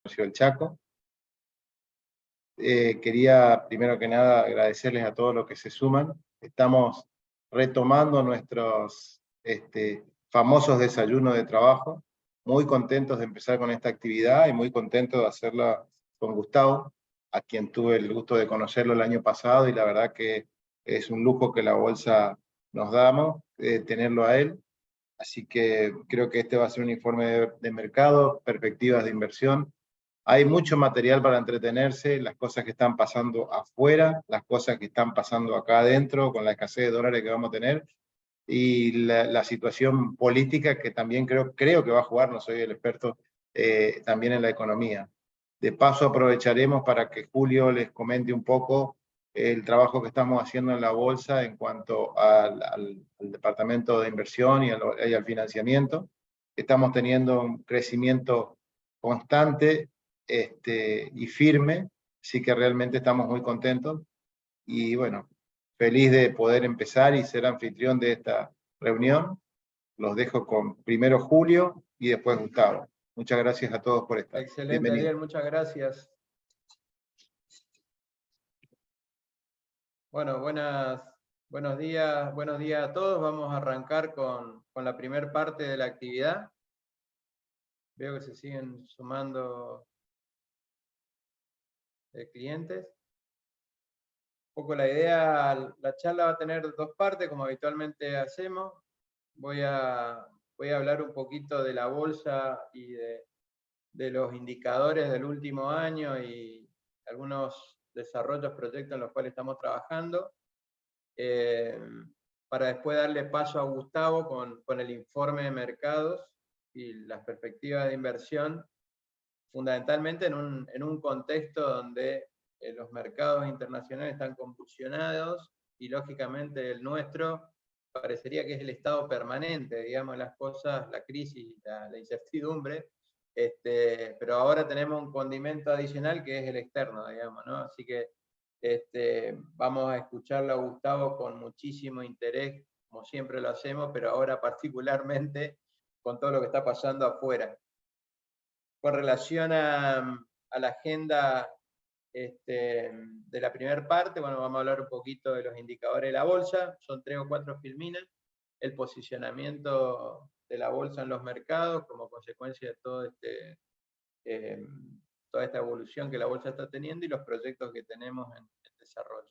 Comercio del Chaco. Quería, primero que nada, agradecerles a todos los que se suman. Estamos retomando nuestros famosos desayunos de trabajo. Muy contentos de empezar con esta actividad y muy contentos de hacerla con Gustavo, a quien tuve el gusto de conocerlo el año pasado, y la verdad que es un lujo que la Bolsa nos damos, tenerlo a él. Así que creo que este va a ser un informe de mercado, perspectivas de inversión. Hay mucho material para entretenerse, las cosas que están pasando afuera, las cosas que están pasando acá adentro, con la escasez de dólares que vamos a tener, y la situación política que también creo que va a jugar, no soy el experto, también en la economía. De paso aprovecharemos para que Julio les comente un poco el trabajo que estamos haciendo en la bolsa en cuanto al departamento de inversión y al financiamiento. Estamos teniendo un crecimiento constante y firme, así que realmente estamos muy contentos. Y bueno, feliz de poder empezar y ser anfitrión de esta reunión. Los dejo con primero Julio y después Gustavo. Muchas gracias a todos por estar. Excelente, Ariel, muchas gracias. Bueno, buenos días a todos. Vamos a arrancar con la primera parte de la actividad. Veo que se siguen sumando clientes. Un poco la idea, la charla va a tener dos partes, como habitualmente hacemos. Voy a hablar un poquito de la bolsa y de los indicadores del último año y algunos desarrollos, proyectos en los cuales estamos trabajando, para después darle paso a Gustavo con el informe de mercados y las perspectivas de inversión, fundamentalmente en un contexto donde los mercados internacionales están convulsionados y lógicamente el nuestro parecería que es el estado permanente, digamos, las cosas, la crisis, la incertidumbre, pero ahora tenemos un condimento adicional que es el externo, digamos, ¿no? Así que vamos a escucharlo a Gustavo con muchísimo interés, como siempre lo hacemos, pero ahora particularmente con todo lo que está pasando afuera. Con relación a la agenda de la primera parte, bueno, vamos a hablar un poquito de los indicadores de la bolsa, son 3 o 4 filminas, el posicionamiento de la bolsa en los mercados como consecuencia de todo toda esta evolución que la bolsa está teniendo y los proyectos que tenemos en desarrollo.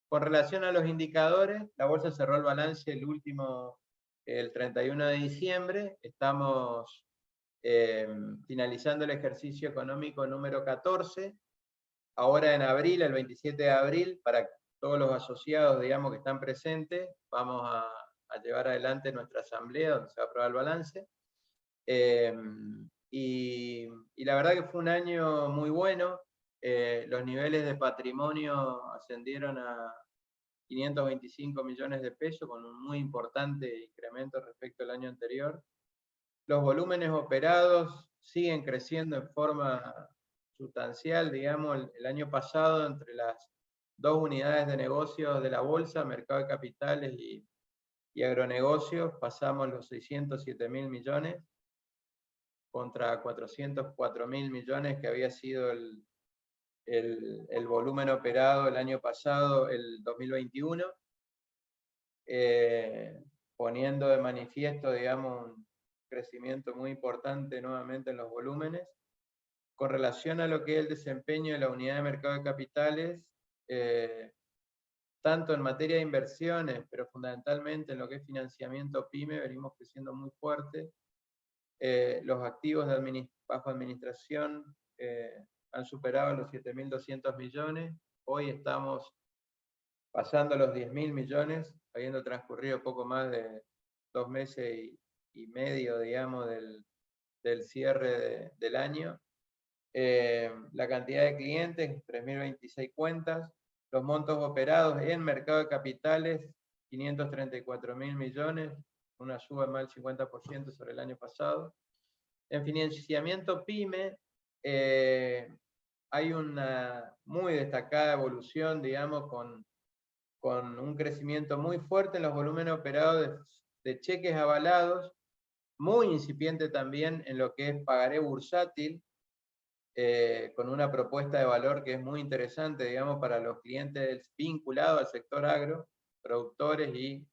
Con relación a los indicadores, la bolsa cerró el balance el 31 de diciembre, estamos finalizando el ejercicio económico número 14, ahora en abril, el 27 de abril, para todos los asociados, digamos, que están presentes, vamos a llevar adelante nuestra asamblea donde se va a aprobar el balance. Y la verdad que fue un año muy bueno. Los niveles de patrimonio ascendieron a 525 millones de pesos, con un muy importante incremento respecto al año anterior. Los volúmenes operados siguen creciendo en forma sustancial, digamos, el año pasado entre las dos unidades de negocios de la bolsa, mercado de capitales y agronegocios, pasamos los 607.000 millones contra 404.000 millones que había sido el volumen operado el año pasado, el 2021, poniendo de manifiesto, digamos, un crecimiento muy importante nuevamente en los volúmenes. Con relación a lo que es el desempeño de la unidad de mercado de capitales, tanto en materia de inversiones, pero fundamentalmente en lo que es financiamiento PYME, venimos creciendo muy fuerte. Los activos bajo administración han superado los 7.200 millones. Hoy estamos pasando los 10.000 millones, habiendo transcurrido poco más de 2 meses y medio, digamos, del cierre del año. La cantidad de clientes, 3.026 cuentas. Los montos operados en mercado de capitales, 534.000 millones, una suba de más del 50% sobre el año pasado. En financiamiento PYME, hay una muy destacada evolución, digamos, con un crecimiento muy fuerte en los volúmenes operados de cheques avalados, muy incipiente también en lo que es pagaré bursátil, con una propuesta de valor que es muy interesante, digamos, para los clientes vinculados al sector agro, productores y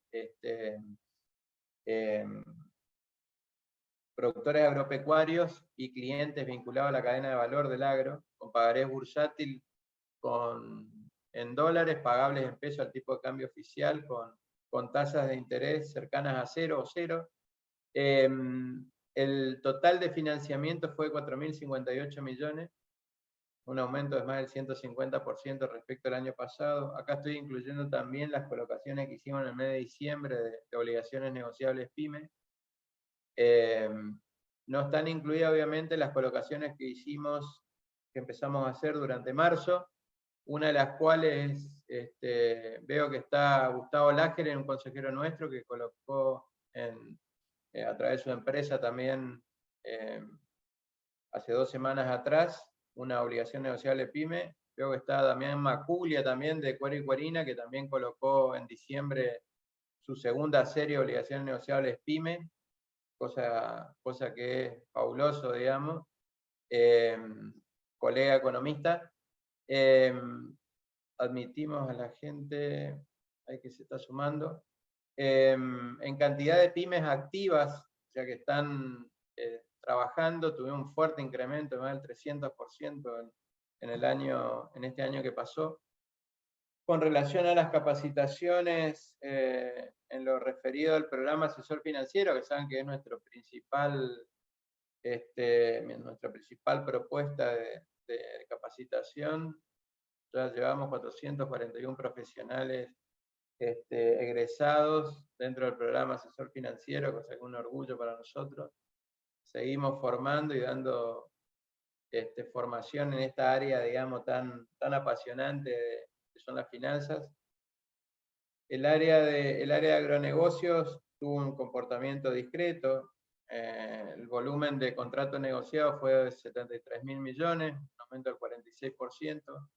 productores agropecuarios y clientes vinculados a la cadena de valor del agro, con pagarés bursátil en dólares, pagables en pesos al tipo de cambio oficial, con tasas de interés cercanas a cero o cero. El total de financiamiento fue 4.058 millones, un aumento de más del 150% respecto al año pasado. Acá estoy incluyendo también las colocaciones que hicimos en el mes de diciembre de obligaciones negociables PYME. No están incluidas obviamente las colocaciones que hicimos, que empezamos a hacer durante marzo, una de las cuales veo que está Gustavo Lager, un consejero nuestro, que colocó a través de su empresa también hace 2 semanas atrás una obligación negociable PYME. Veo que está Damián Maculia también de Cuero y Cuerina, que también colocó en diciembre su segunda serie de obligaciones negociables PYME, cosa que es fabuloso, digamos. Colega economista. Admitimos a la gente ahí que se está sumando. En cantidad de pymes activas, o sea que están trabajando, tuvimos un fuerte incremento de más del 300% en este año que pasó. Con relación a las capacitaciones, en lo referido al programa asesor financiero, que saben que es nuestra principal propuesta de capacitación, ya llevamos 441 profesionales egresados dentro del programa asesor financiero, cosa que es un orgullo para nosotros. Seguimos formando y dando formación en esta área, digamos, tan apasionante que son las finanzas. El área de agronegocios tuvo un comportamiento discreto. El volumen de contratos negociados fue de 73.000 millones, un aumento del 46%.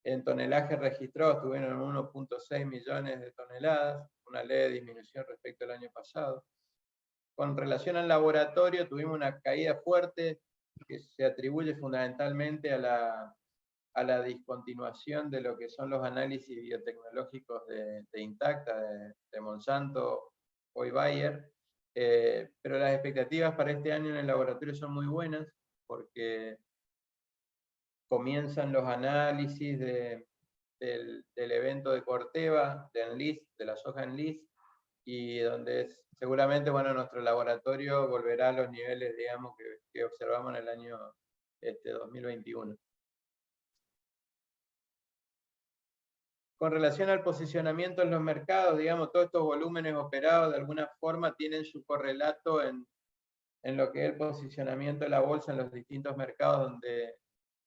En tonelaje registrado estuvieron en 1.6 millones de toneladas, una leve disminución respecto al año pasado. Con relación al laboratorio, tuvimos una caída fuerte que se atribuye fundamentalmente a la discontinuación de lo que son los análisis biotecnológicos de Intacta, de Monsanto, hoy Bayer. Pero las expectativas para este año en el laboratorio son muy buenas, porque comienzan los análisis del evento de Corteva, de Enlist, de la soja Enlist, y donde seguramente, bueno, nuestro laboratorio volverá a los niveles, digamos, que observamos en el año 2021. Con relación al posicionamiento en los mercados, digamos, todos estos volúmenes operados de alguna forma tienen su correlato en lo que es el posicionamiento de la bolsa en los distintos mercados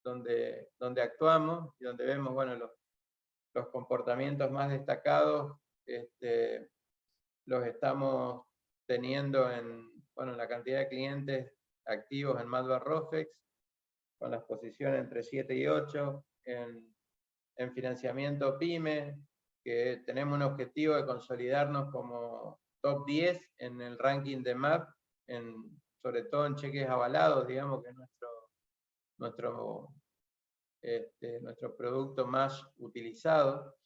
donde actuamos y donde vemos, bueno, los comportamientos más destacados los estamos teniendo en la cantidad de clientes activos en Malva Rofex, con las posiciones entre 7 y 8, en financiamiento PYME, que tenemos un objetivo de consolidarnos como top 10 en el ranking de MAP, sobre todo en cheques avalados, digamos que es nuestro producto más utilizado.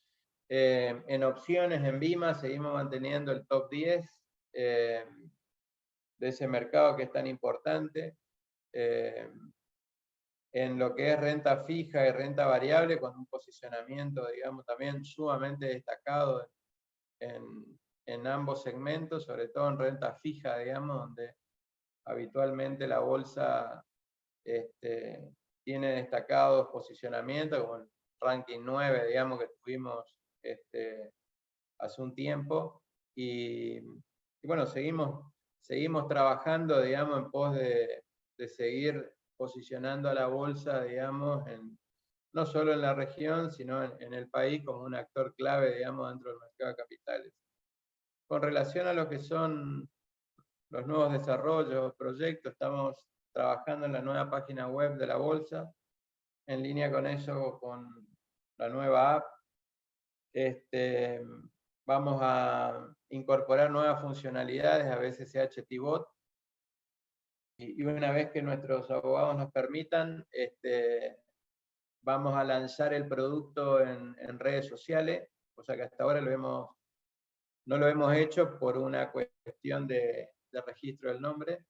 En opciones, en BIMA, seguimos manteniendo el top 10 de ese mercado que es tan importante. En lo que es renta fija y renta variable, con un posicionamiento, digamos, también sumamente destacado en ambos segmentos, sobre todo en renta fija, digamos, donde habitualmente la bolsa tiene destacados posicionamientos, como el ranking 9, digamos, que tuvimos hace un tiempo, y bueno, seguimos trabajando, digamos, en pos de seguir posicionando a la bolsa, digamos, no solo en la región, sino en el país como un actor clave, digamos, dentro del mercado de capitales. Con relación a lo que son los nuevos desarrollos, proyectos, estamos trabajando en la nueva página web de la bolsa, en línea con eso, con la nueva app. Vamos a incorporar nuevas funcionalidades a BCCH T-Bot, una vez que nuestros abogados nos permitan, vamos a lanzar el producto en redes sociales, cosa que hasta ahora no lo hemos hecho por una cuestión de registro del nombre.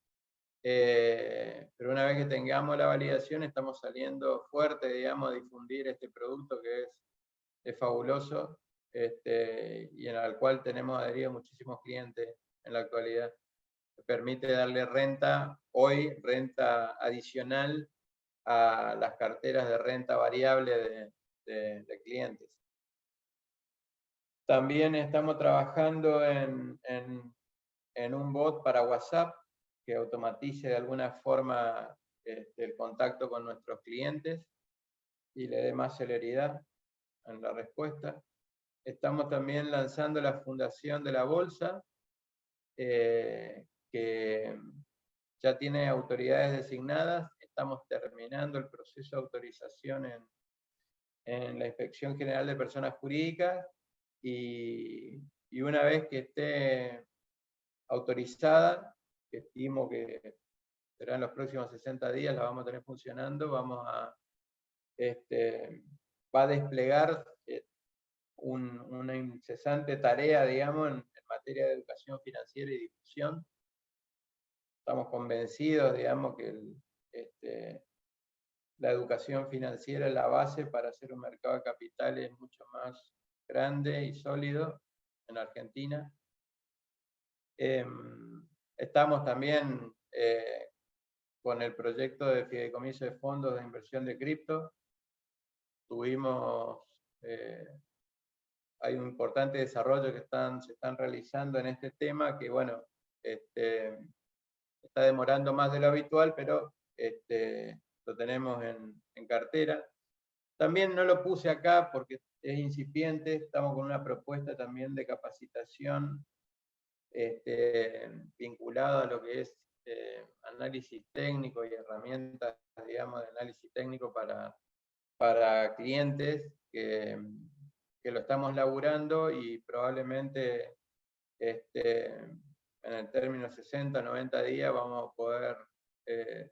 Pero una vez que tengamos la validación, estamos saliendo fuerte, digamos, a difundir este producto que es fabuloso, y en el cual tenemos adheridos muchísimos clientes en la actualidad. Permite darle renta adicional a las carteras de renta variable de clientes. También estamos trabajando en un bot para WhatsApp que automatice de alguna forma el contacto con nuestros clientes y le dé más celeridad en la respuesta. Estamos también lanzando la fundación de la bolsa, que ya tiene autoridades designadas. Estamos terminando el proceso de autorización en la Inspección General de Personas Jurídicas, y una vez que esté autorizada, que estimo que será en los próximos 60 días, la vamos a tener funcionando, va a desplegar una incesante tarea, digamos, en materia de educación financiera y difusión. Estamos convencidos, digamos, que la educación financiera es la base para hacer un mercado de capitales mucho más grande y sólido en Argentina. Estamos también con el proyecto de fideicomiso de fondos de inversión de cripto. Hay un importante desarrollo que se están realizando en este tema, que bueno, está demorando más de lo habitual, pero lo tenemos en cartera. También no lo puse acá porque es incipiente. Estamos con una propuesta también de capacitación vinculado a lo que es análisis técnico y herramientas, digamos, de análisis técnico para clientes que lo estamos laburando, y probablemente en el término 60, 90 días vamos a poder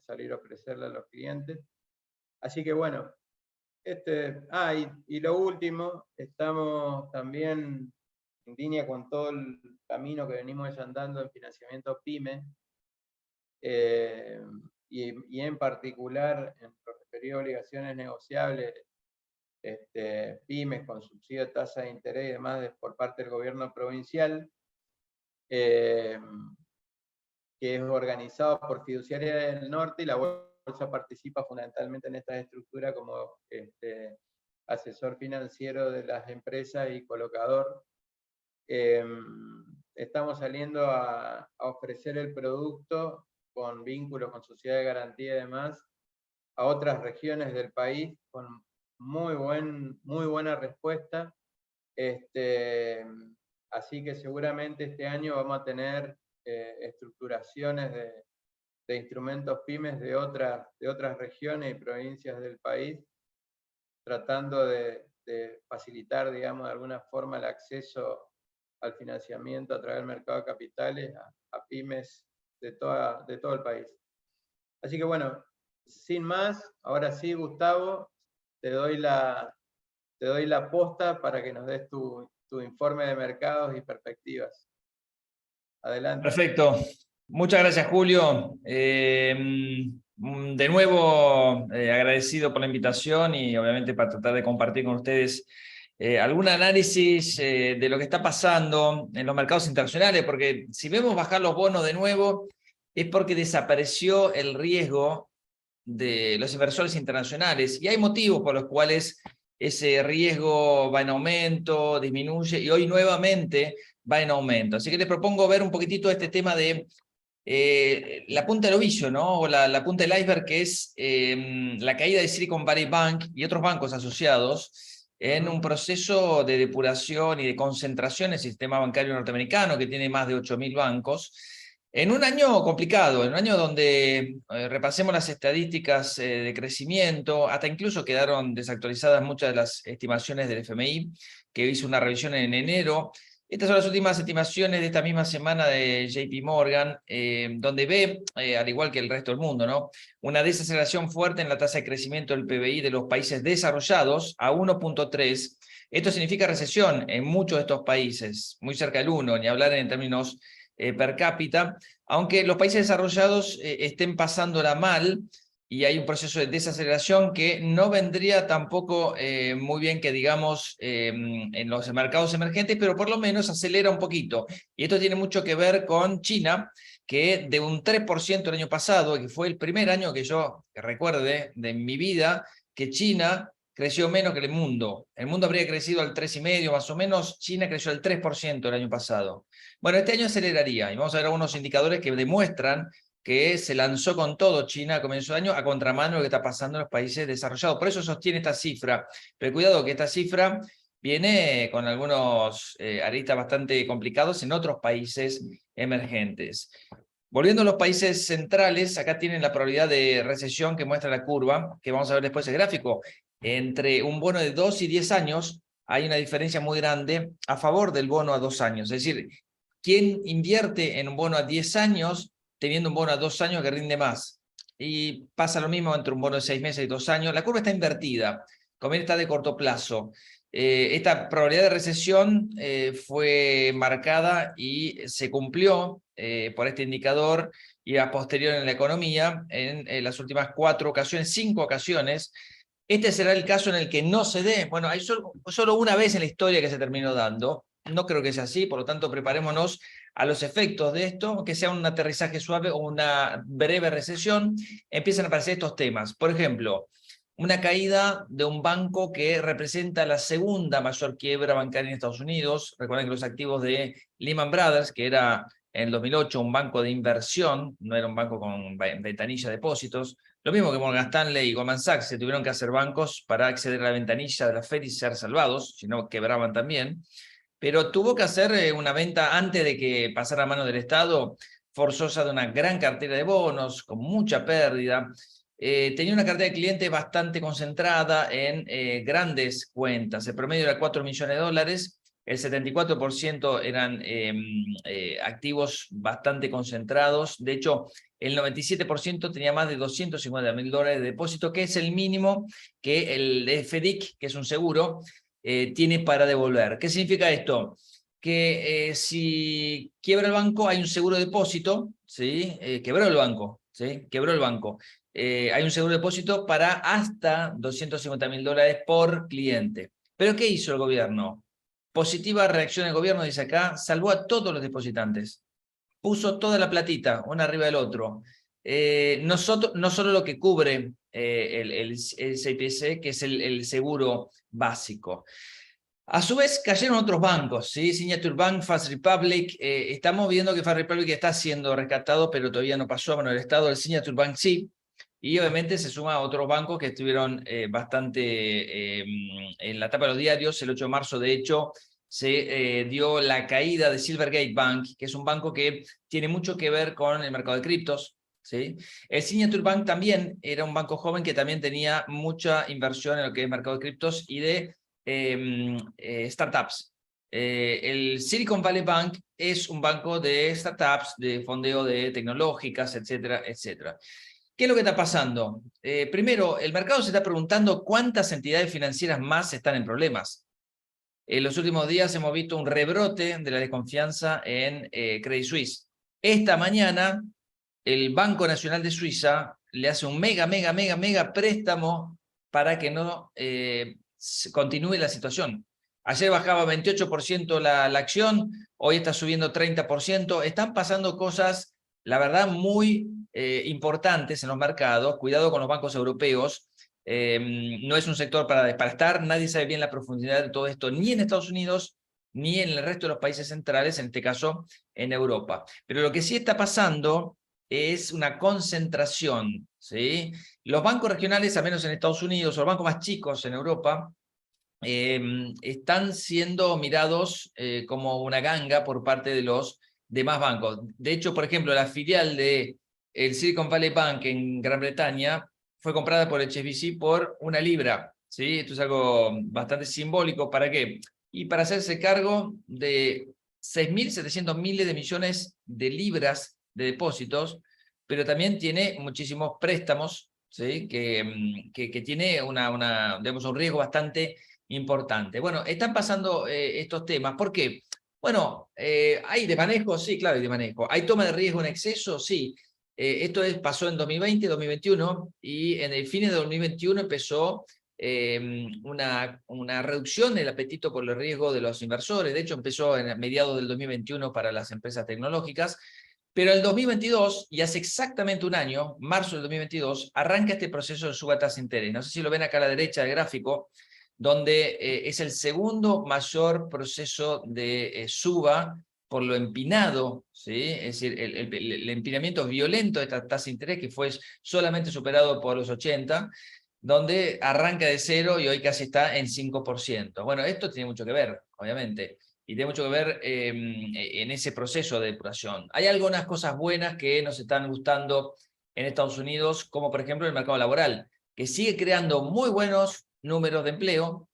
salir a ofrecerle a los clientes. Así que bueno, y lo último, estamos también en línea con todo el camino que venimos desandando en financiamiento PYME, y en particular en lo referido a obligaciones negociables, pymes con subsidio de tasa de interés y demás por parte del gobierno provincial, que es organizado por Fiduciaria del Norte, y la bolsa participa fundamentalmente en esta estructura como asesor financiero de las empresas y colocador. Estamos saliendo a ofrecer el producto con vínculos con sociedad de garantía y demás a otras regiones del país con muy buena respuesta. Así que seguramente este año vamos a tener estructuraciones de instrumentos pymes de otras regiones y provincias del país, tratando de facilitar, digamos, de alguna forma el acceso al financiamiento a través del mercado de capitales a pymes de todo el país. Así que bueno, sin más, ahora sí, Gustavo, te doy la posta para que nos des tu informe de mercados y perspectivas. Adelante. Perfecto. Muchas gracias, Julio. De nuevo, agradecido por la invitación y obviamente para tratar de compartir con ustedes algún análisis de lo que está pasando en los mercados internacionales, porque si vemos bajar los bonos de nuevo, es porque desapareció el riesgo de los inversores internacionales, y hay motivos por los cuales ese riesgo va en aumento, disminuye, y hoy nuevamente va en aumento. Así que les propongo ver un poquitito este tema de la punta del ovillo, ¿no? O la punta del iceberg, que es la caída de Silicon Valley Bank y otros bancos asociados en un proceso de depuración y de concentración en el sistema bancario norteamericano, que tiene más de 8.000 bancos, en un año complicado, en un año donde repasemos las estadísticas de crecimiento, hasta incluso quedaron desactualizadas muchas de las estimaciones del FMI, que hizo una revisión en enero. Estas son las últimas estimaciones de esta misma semana de JP Morgan, donde ve, al igual que el resto del mundo, ¿no?, una desaceleración fuerte en la tasa de crecimiento del PBI de los países desarrollados a 1.3. Esto significa recesión en muchos de estos países, muy cerca del 1, ni hablar en términos per cápita, aunque los países desarrollados estén pasándola mal, y hay un proceso de desaceleración que no vendría tampoco muy bien que digamos en los mercados emergentes, pero por lo menos acelera un poquito. Y esto tiene mucho que ver con China, que de un 3% el año pasado, que fue el primer año que yo recuerde de mi vida, que China creció menos que el mundo. El mundo habría crecido al 3,5 más o menos, China creció al 3% el año pasado. Bueno, este año aceleraría, y vamos a ver algunos indicadores que demuestran que se lanzó con todo China a comienzo de año a contramano de lo que está pasando en los países desarrollados. Por eso sostiene esta cifra. Pero cuidado que esta cifra viene con algunos aristas bastante complicados en otros países emergentes. Volviendo a los países centrales, acá tienen la probabilidad de recesión que muestra la curva, que vamos a ver después el gráfico. Entre un bono de 2 y 10 años hay una diferencia muy grande a favor del bono a 2 años. Es decir, ¿quién invierte en un bono a 10 años teniendo un bono a 2 años que rinde más? Y pasa lo mismo entre un bono de 6 meses y 2 años. La curva está invertida, conviene estar de corto plazo. Esta probabilidad de recesión fue marcada y se cumplió por este indicador y a posterior en la economía en las últimas 4 ocasiones, 5 ocasiones. Este será el caso en el que no se dé. Bueno, hay solo una vez en la historia que se terminó dando. No creo que sea así, por lo tanto preparémonos a los efectos de esto, aunque sea un aterrizaje suave o una breve recesión, empiezan a aparecer estos temas. Por ejemplo, una caída de un banco que representa la segunda mayor quiebra bancaria en Estados Unidos. Recuerden que los activos de Lehman Brothers, que era en el 2008 un banco de inversión, no era un banco con ventanilla de depósitos, lo mismo que Morgan Stanley y Goldman Sachs se tuvieron que hacer bancos para acceder a la ventanilla de la Fed y ser salvados, si no quebraban también. Pero tuvo que hacer una venta antes de que pasara a mano del Estado, forzosa, de una gran cartera de bonos, con mucha pérdida. Tenía una cartera de clientes bastante concentrada en grandes cuentas. El promedio era 4 millones de dólares, el 74% eran activos bastante concentrados. De hecho, el 97% tenía más de $250.000 de depósito, que es el mínimo que el FDIC, que es un seguro, tiene para devolver. ¿Qué significa esto? Que si quiebra el banco, hay un seguro de depósito, ¿sí? Quebró el banco, ¿sí? Quebró el banco. Hay un seguro de depósito para hasta $250.000 por cliente. ¿Pero qué hizo el gobierno? Positiva reacción del gobierno, dice acá, salvó a todos los depositantes. Puso toda la platita, uno arriba del otro. No solo lo que cubre el CPC, que es el seguro básico. A su vez cayeron otros bancos, ¿sí? Signature Bank, First Republic. Estamos viendo que First Republic está siendo rescatado, pero todavía no pasó a mano del Estado. El Signature Bank sí. Y obviamente se suma a otros bancos que estuvieron bastante en la tapa de los diarios. El 8 de marzo, de hecho, se dio la caída de Silvergate Bank, que es un banco que tiene mucho que ver con el mercado de criptos, ¿sí? El Signature Bank también era un banco joven que también tenía mucha inversión en lo que es mercado de criptos y de startups. El Silicon Valley Bank es un banco de startups, de fondeo de tecnológicas, etcétera, etcétera. ¿Qué es lo que está pasando? Primero, el mercado se está preguntando cuántas entidades financieras más están en problemas. En los últimos días hemos visto un rebrote de la desconfianza en Credit Suisse. Esta mañana, el Banco Nacional de Suiza le hace un mega préstamo para que no continúe la situación. Ayer bajaba 28% la acción, hoy está subiendo 30%. Están pasando cosas, la verdad, muy importantes en los mercados. Cuidado con los bancos europeos. No es un sector para estar. Nadie sabe bien la profundidad de todo esto, ni en Estados Unidos, ni en el resto de los países centrales, en este caso en Europa. Pero lo que sí está pasando es una concentración, ¿sí? Los bancos regionales, al menos en Estados Unidos, o los bancos más chicos en Europa, están siendo mirados como una ganga por parte de los demás bancos. De hecho, por ejemplo, la filial de el Silicon Valley Bank en Gran Bretaña fue comprada por HSBC por $1, ¿sí? Esto es algo bastante simbólico. ¿Para qué? Y para hacerse cargo de 6.700 miles de millones de libras de depósitos, pero también tiene muchísimos préstamos, ¿sí? que tiene digamos, un riesgo bastante importante. Bueno, están pasando estos temas. ¿Por qué? Bueno, ¿hay de manejo? Sí, claro, hay de manejo. ¿Hay toma de riesgo en exceso? Sí. Pasó en 2020, 2021, y en el fin de 2021 empezó una reducción del apetito por el riesgo de los inversores. De hecho, empezó en mediados del 2021 para las empresas tecnológicas, pero el 2022, y hace exactamente un año, marzo del 2022, arranca este proceso de suba de tasa de interés. No sé si lo ven acá a la derecha del gráfico, donde es el segundo mayor proceso de suba por lo empinado, ¿sí? Es decir, el empinamiento violento de esta tasa de interés, que fue solamente superado por los 80, donde arranca de 0 y hoy casi está en 5%. Bueno, esto tiene mucho que ver, obviamente, y tiene mucho que ver en ese proceso de depuración. Hay algunas cosas buenas que nos están gustando en Estados Unidos, como por ejemplo el mercado laboral, que sigue creando muy buenos números de empleo,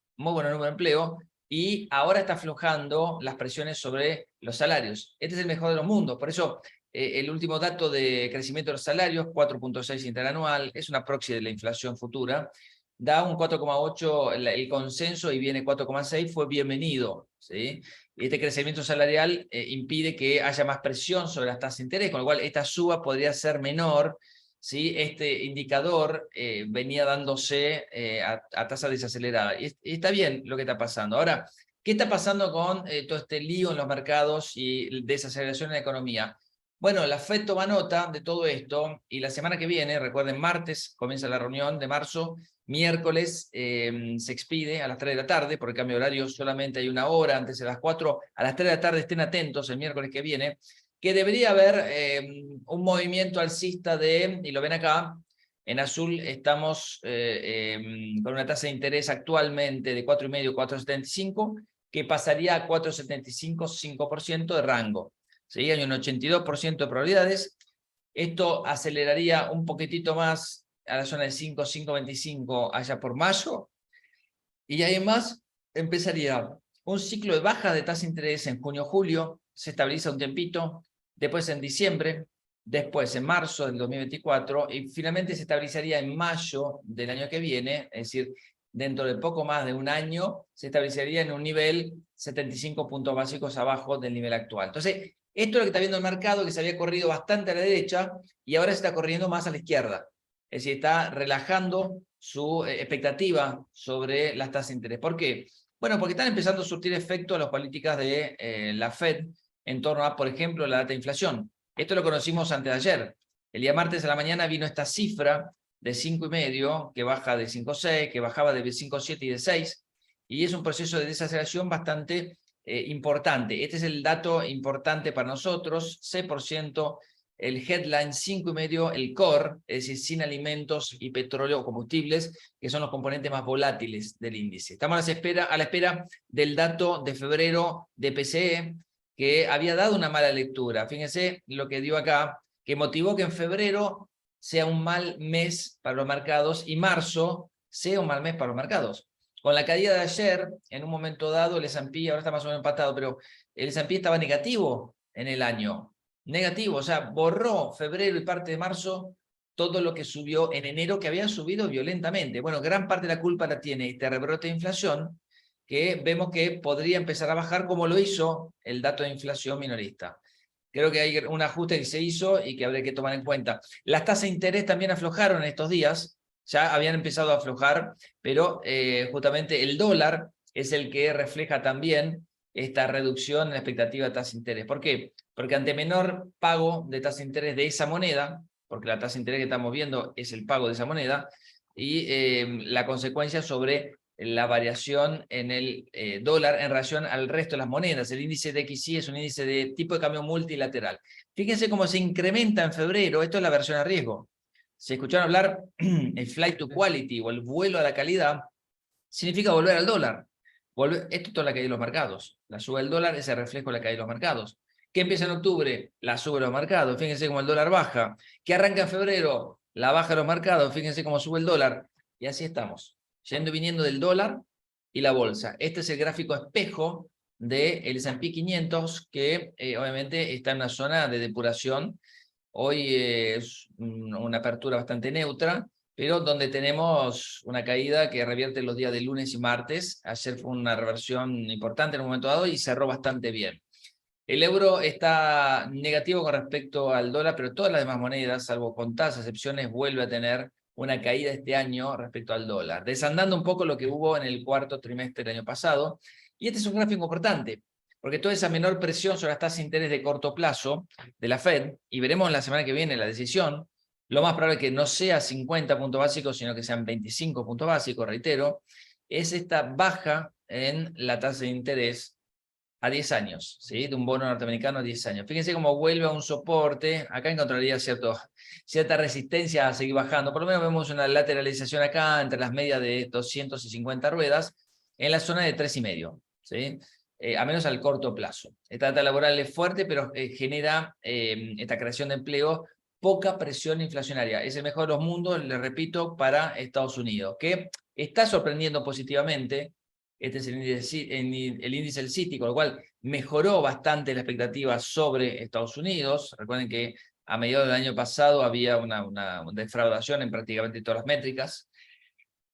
y ahora está aflojando las presiones sobre los salarios. Este es el mejor de los mundos, por eso el último dato de crecimiento de los salarios, 4.6 interanual, es una proxy de la inflación futura, da un 4.8 el consenso y viene 4.6, fue bienvenido, ¿sí? Este crecimiento salarial impide que haya más presión sobre las tasas de interés, con lo cual esta suba podría ser menor, ¿sí? Este indicador venía dándose a tasa desacelerada. Y está bien lo que está pasando. Ahora, ¿qué está pasando con todo este lío en los mercados y desaceleración en la economía? Bueno, la FED toma nota de todo esto y la semana que viene, recuerden, martes comienza la reunión de marzo, miércoles se expide a las 3 de la tarde, por el cambio de horario solamente hay una hora, antes de las 4, a las 3 de la tarde estén atentos el miércoles que viene, que debería haber un movimiento alcista y lo ven acá, en azul estamos con una tasa de interés actualmente de 4,5, 4,75, que pasaría a 4,75, 5% de rango. ¿Sí? Hay un 82% de probabilidades. Esto aceleraría un poquitito más a la zona de 5, 5,25 allá por mayo. Y además empezaría un ciclo de baja de tasa de interés en junio-julio, se estabiliza un tiempito, después en diciembre, después en marzo del 2024 y finalmente se estabilizaría en mayo del año que viene, es decir, dentro de poco más de un año, se estabilizaría en un nivel 75 puntos básicos abajo del nivel actual. Entonces, esto es lo que está viendo el mercado, que se había corrido bastante a la derecha y ahora se está corriendo más a la izquierda. Es decir, está relajando su expectativa sobre las tasas de interés. ¿Por qué? Bueno, porque están empezando a surtir efecto las políticas de la FED en torno a, por ejemplo, la data de inflación. Esto lo conocimos antes de ayer. El día martes a la mañana vino esta cifra de 5,5, que baja de 5,6, que bajaba de 5,7 y de 6, y es un proceso de desaceleración bastante importante. Este es el dato importante para nosotros, 6%, el headline 5,5, el core, es decir, sin alimentos y petróleo o combustibles, que son los componentes más volátiles del índice. Estamos a la espera del dato de febrero de PCE, que había dado una mala lectura. Fíjense lo que dio acá, que motivó que en febrero sea un mal mes para los mercados y marzo sea un mal mes para los mercados. Con la caída de ayer, en un momento dado, el S&P, ahora está más o menos empatado, pero el S&P estaba negativo en el año. Negativo, o sea, borró febrero y parte de marzo todo lo que subió en enero, que había subido violentamente. Bueno, gran parte de la culpa la tiene este rebrote de inflación, que vemos que podría empezar a bajar como lo hizo el dato de inflación minorista. Creo que hay un ajuste que se hizo y que habría que tomar en cuenta. Las tasas de interés también aflojaron en estos días, ya habían empezado a aflojar, pero justamente el dólar es el que refleja también esta reducción en la expectativa de tasa de interés. ¿Por qué? Porque ante menor pago de tasa de interés de esa moneda, porque la tasa de interés que estamos viendo es el pago de esa moneda, y la consecuencia sobre la variación en el dólar en relación al resto de las monedas. El índice de DXY es un índice de tipo de cambio multilateral. Fíjense cómo se incrementa en febrero, esto es la versión a riesgo. Si escucharon hablar el flight to quality o el vuelo a la calidad, significa volver al dólar. Esto es toda la caída de los mercados. La suba del dólar es el reflejo de la caída de los mercados. ¿Qué empieza en octubre? La sube de los mercados. Fíjense cómo el dólar baja. ¿Qué arranca en febrero? La baja de los mercados. Fíjense cómo sube el dólar. Y así estamos, yendo y viniendo del dólar y la bolsa. Este es el gráfico espejo del S&P 500, que obviamente está en una zona de depuración. Hoy es una apertura bastante neutra, pero donde tenemos una caída que revierte los días de lunes y martes. Ayer fue una reversión importante en un momento dado y cerró bastante bien. El euro está negativo con respecto al dólar, pero todas las demás monedas, salvo contadas excepciones, vuelve a tener una caída este año respecto al dólar, desandando un poco lo que hubo en el cuarto trimestre del año pasado. Y este es un gráfico importante, porque toda esa menor presión sobre las tasas de interés de corto plazo de la Fed, y veremos la semana que viene la decisión, lo más probable es que no sea 50 puntos básicos, sino que sean 25 puntos básicos, reitero, es esta baja en la tasa de interés a 10 años, ¿sí? De un bono norteamericano a 10 años. Fíjense cómo vuelve a un soporte. Acá encontraría cierta resistencia a seguir bajando. Por lo menos vemos una lateralización acá entre las medias de 250 ruedas en la zona de 3,5, ¿sí? A menos al corto plazo. Esta data laboral es fuerte, pero genera esta creación de empleo, poca presión inflacionaria. Es el mejor de los mundos, le repito, para Estados Unidos, que está sorprendiendo positivamente. Este es el índice del Citi, con lo cual mejoró bastante la expectativa sobre Estados Unidos. Recuerden que a mediados del año pasado había una defraudación en prácticamente todas las métricas.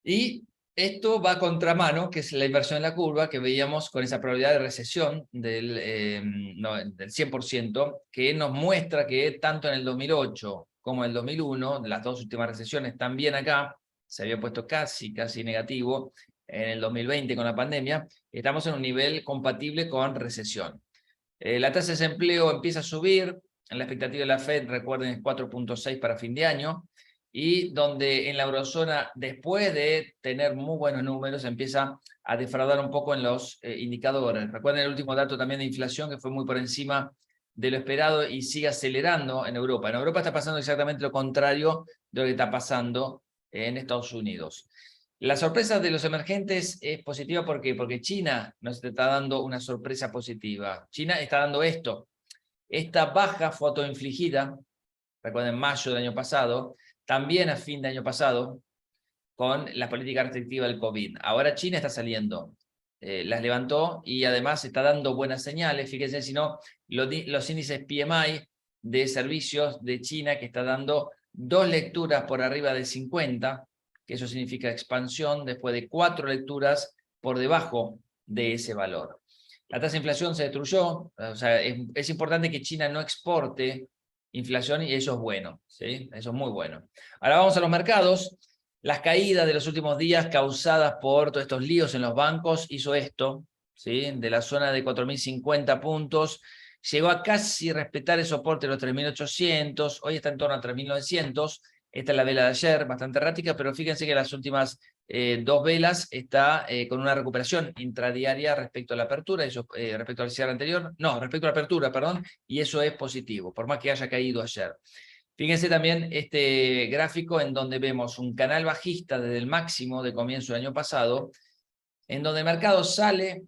Y esto va a contramano, que es la inversión en la curva, que veíamos con esa probabilidad de recesión del 100%, que nos muestra que tanto en el 2008 como en el 2001, las dos últimas recesiones también acá, se había puesto casi negativo. En el 2020 con la pandemia, estamos en un nivel compatible con recesión. La tasa de desempleo empieza a subir, la expectativa de la Fed, recuerden, es 4,6 para fin de año, y donde en la eurozona, después de tener muy buenos números, empieza a defraudar un poco en los indicadores. Recuerden el último dato también de inflación, que fue muy por encima de lo esperado y sigue acelerando en Europa. En Europa está pasando exactamente lo contrario de lo que está pasando en Estados Unidos. La sorpresa de los emergentes es positiva porque China nos está dando una sorpresa positiva. China está dando esto. Esta baja fue autoinfligida, recuerden, en mayo del año pasado, también a fin de año pasado, con la política restrictiva del COVID. Ahora China está saliendo, las levantó y además está dando buenas señales. Fíjense, si no, los índices PMI de servicios de China, que está dando 2 lecturas por arriba de 50, que eso significa expansión, después de 4 lecturas por debajo de ese valor. La tasa de inflación se destruyó, o sea, es importante que China no exporte inflación y eso es bueno, ¿sí? Eso es muy bueno. Ahora vamos a los mercados. Las caídas de los últimos días causadas por todos estos líos en los bancos hizo esto, ¿sí? De la zona de 4.050 puntos, llegó a casi respetar el soporte de los 3.800, hoy está en torno a 3.900, esta es la vela de ayer, bastante errática, pero fíjense que las últimas 2 velas está con una recuperación intradiaria respecto a la apertura, eso, respecto al cierre anterior, no, respecto a la apertura, perdón, y eso es positivo, por más que haya caído ayer. Fíjense también este gráfico en donde vemos un canal bajista desde el máximo de comienzo del año pasado, en donde el mercado sale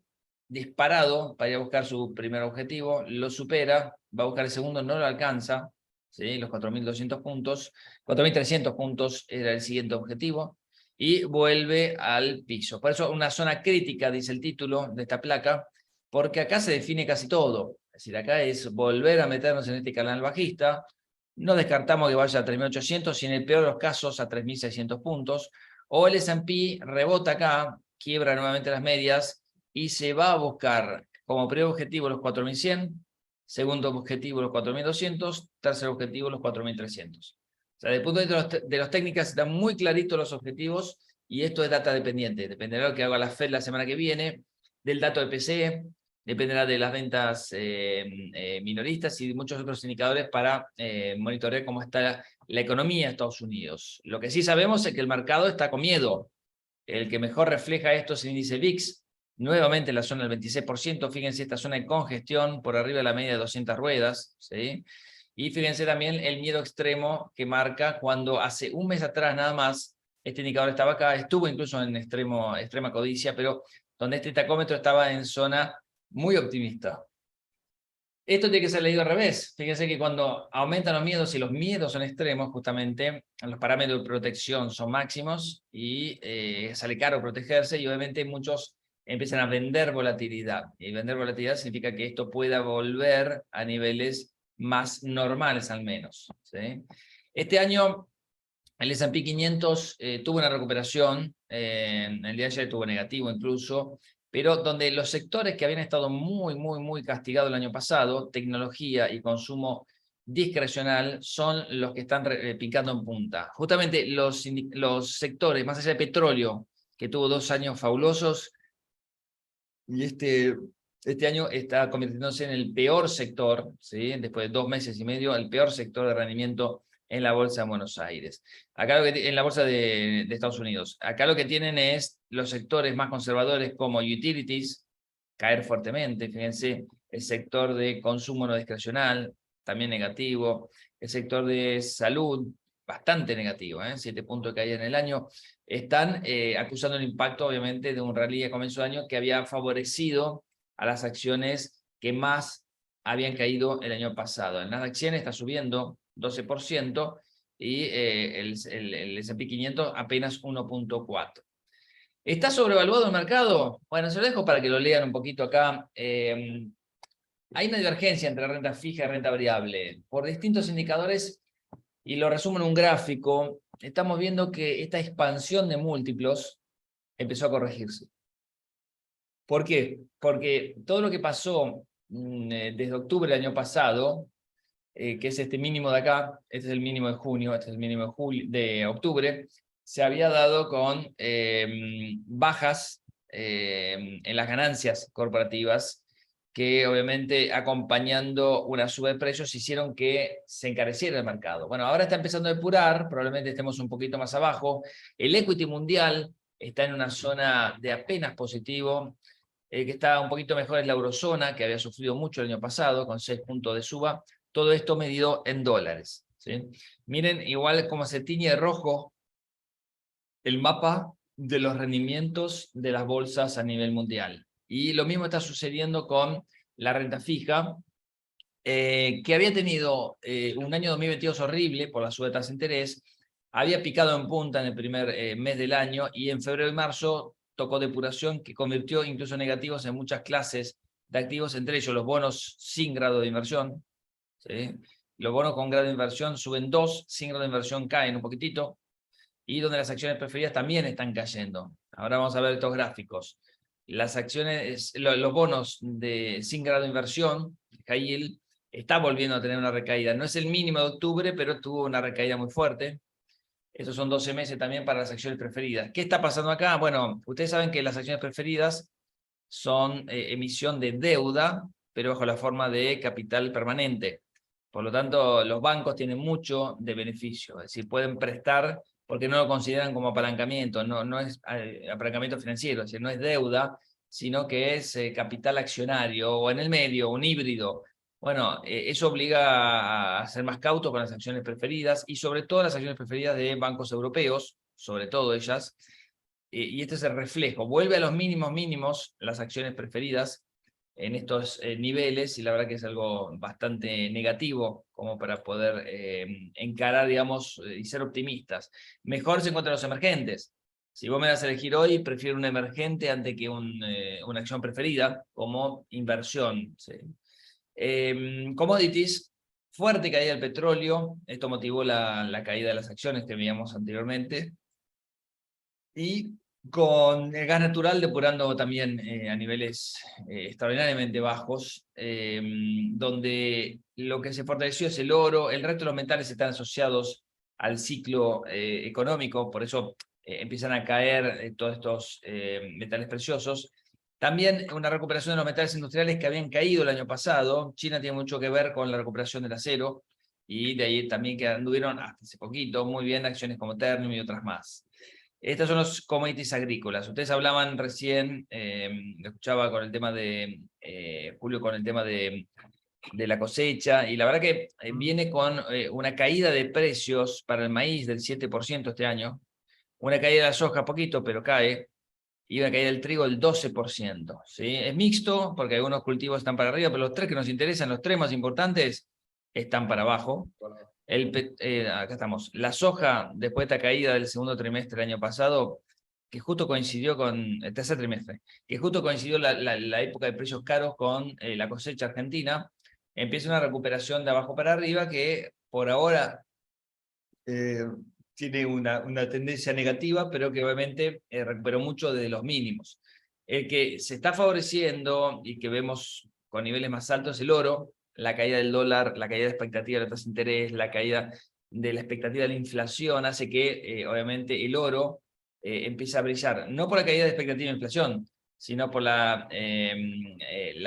disparado para ir a buscar su primer objetivo, lo supera, va a buscar el segundo, no lo alcanza, ¿sí? Los 4.200 puntos, 4.300 puntos era el siguiente objetivo, y vuelve al piso. Por eso una zona crítica, dice el título de esta placa, porque acá se define casi todo. Es decir, acá es volver a meternos en este canal bajista, no descartamos que vaya a 3.800, y en el peor de los casos a 3.600 puntos, o el S&P rebota acá, quiebra nuevamente las medias, y se va a buscar como primer objetivo los 4.100, segundo objetivo los 4.200, tercer objetivo los 4.300. O sea, desde el punto de vista de los técnicas están muy claritos los objetivos, y esto es data dependiente, dependerá de lo que haga la Fed la semana que viene, del dato de PCE, dependerá de las ventas minoristas y de muchos otros indicadores para monitorear cómo está la economía de Estados Unidos. Lo que sí sabemos es que el mercado está con miedo. El que mejor refleja esto es el índice VIX, nuevamente en la zona del 26%, fíjense esta zona de congestión por arriba de la media de 200 ruedas, ¿sí? Y fíjense también el miedo extremo que marca cuando hace un mes atrás nada más, este indicador estaba acá, estuvo incluso en extrema codicia, pero donde este tacómetro estaba en zona muy optimista. Esto tiene que ser leído al revés. Fíjense que cuando aumentan los miedos y los miedos son extremos, justamente los parámetros de protección son máximos y sale caro protegerse, y obviamente muchos empiezan a vender volatilidad. Y vender volatilidad significa que esto pueda volver a niveles más normales al menos, ¿sí? Este año el S&P 500 tuvo una recuperación, el día de ayer tuvo negativo incluso, pero donde los sectores que habían estado muy castigados el año pasado, tecnología y consumo discrecional, son los que están picando en punta. Justamente los sectores, más allá de petróleo, que tuvo 2 años fabulosos, y este año está convirtiéndose en el peor sector, ¿sí? Después de 2 meses y medio, el peor sector de rendimiento en la bolsa de Buenos Aires. Acá en la bolsa de Estados Unidos. Acá lo que tienen es los sectores más conservadores como utilities, caer fuertemente. Fíjense, el sector de consumo no discrecional, también negativo. El sector de salud, bastante negativo, 7 puntos de caída en el año. Están acusando el impacto, obviamente, de un rally a comienzo de año que había favorecido a las acciones que más habían caído el año pasado. El Nasdaq 100 está subiendo 12% y el S&P 500 apenas 1.4%. ¿Está sobrevaluado el mercado? Bueno, se lo dejo para que lo lean un poquito acá. Hay una divergencia entre renta fija y renta variable. Por distintos indicadores, y lo resumo en un gráfico, estamos viendo que esta expansión de múltiplos empezó a corregirse. ¿Por qué? Porque todo lo que pasó desde octubre del año pasado, que es este mínimo de acá, este es el mínimo de junio, este es el mínimo de octubre, se había dado con bajas en las ganancias corporativas, que obviamente acompañando una suba de precios hicieron que se encareciera el mercado. Bueno, ahora está empezando a depurar, probablemente estemos un poquito más abajo. El equity mundial está en una zona de apenas positivo. El que está un poquito mejor es la eurozona, que había sufrido mucho el año pasado, con 6 puntos de suba. Todo esto medido en dólares, ¿sí? Miren igual cómo se tiñe de rojo el mapa de los rendimientos de las bolsas a nivel mundial. Y lo mismo está sucediendo con la renta fija, que había tenido un año 2022 horrible por la suba de tasa de interés, había picado en punta en el primer mes del año, y en febrero y marzo tocó depuración que convirtió incluso negativos en muchas clases de activos, entre ellos los bonos sin grado de inversión, ¿sí? Los bonos con grado de inversión suben 2, sin grado de inversión caen un poquitito, y donde las acciones preferidas también están cayendo. Ahora vamos a ver estos gráficos. Las acciones, los bonos sin grado de inversión, high yield, está volviendo a tener una recaída. No es el mínimo de octubre, pero tuvo una recaída muy fuerte. Estos son 12 meses también para las acciones preferidas. ¿Qué está pasando acá? Bueno, ustedes saben que las acciones preferidas son emisión de deuda, pero bajo la forma de capital permanente. Por lo tanto, los bancos tienen mucho de beneficio, es decir, pueden prestar porque no lo consideran como apalancamiento, no es apalancamiento financiero, es decir, no es deuda, sino que es capital accionario, o en el medio, un híbrido. Bueno, eso obliga a ser más cautos con las acciones preferidas, y sobre todo las acciones preferidas de bancos europeos, sobre todo ellas, y este es el reflejo. Vuelve a los mínimos las acciones preferidas en estos niveles, y la verdad que es algo bastante negativo como para poder encarar, digamos, y ser optimistas. Mejor se encuentran los emergentes. Si vos me das a elegir hoy, prefiero un emergente antes que una acción preferida como inversión, ¿sí? Commodities, fuerte caída del petróleo, esto motivó la caída de las acciones que veíamos anteriormente, y con el gas natural depurando también a niveles extraordinariamente bajos, donde lo que se fortaleció es el oro. El resto de los metales están asociados al ciclo económico, por eso empiezan a caer todos estos metales preciosos. También una recuperación de los metales industriales que habían caído el año pasado. China tiene mucho que ver con la recuperación del acero, y de ahí también que anduvieron hasta hace poquito muy bien acciones como Ternium y otras más. Estos son los commodities agrícolas. Ustedes hablaban recién, escuchaba con el tema de Julio, con el tema de la cosecha, y la verdad que viene con una caída de precios para el maíz del 7% este año, una caída de la soja poquito, pero cae, y una caída del trigo del 12%. ¿Sí? Es mixto, porque algunos cultivos están para arriba, pero los tres que nos interesan, los tres más importantes, están para abajo. Acá estamos. La soja, después de esta caída del segundo trimestre del año pasado, que justo coincidió con el tercer trimestre, que justo coincidió la época de precios caros con la cosecha argentina, empieza una recuperación de abajo para arriba que por ahora tiene una tendencia negativa, pero que obviamente recuperó mucho desde los mínimos. El que se está favoreciendo y que vemos con niveles más altos es el oro, la caída del dólar, la caída de expectativa de la tasa de interés, la caída de la expectativa de la inflación, hace que obviamente el oro empiece a brillar, no por la caída de expectativa de inflación, sino por la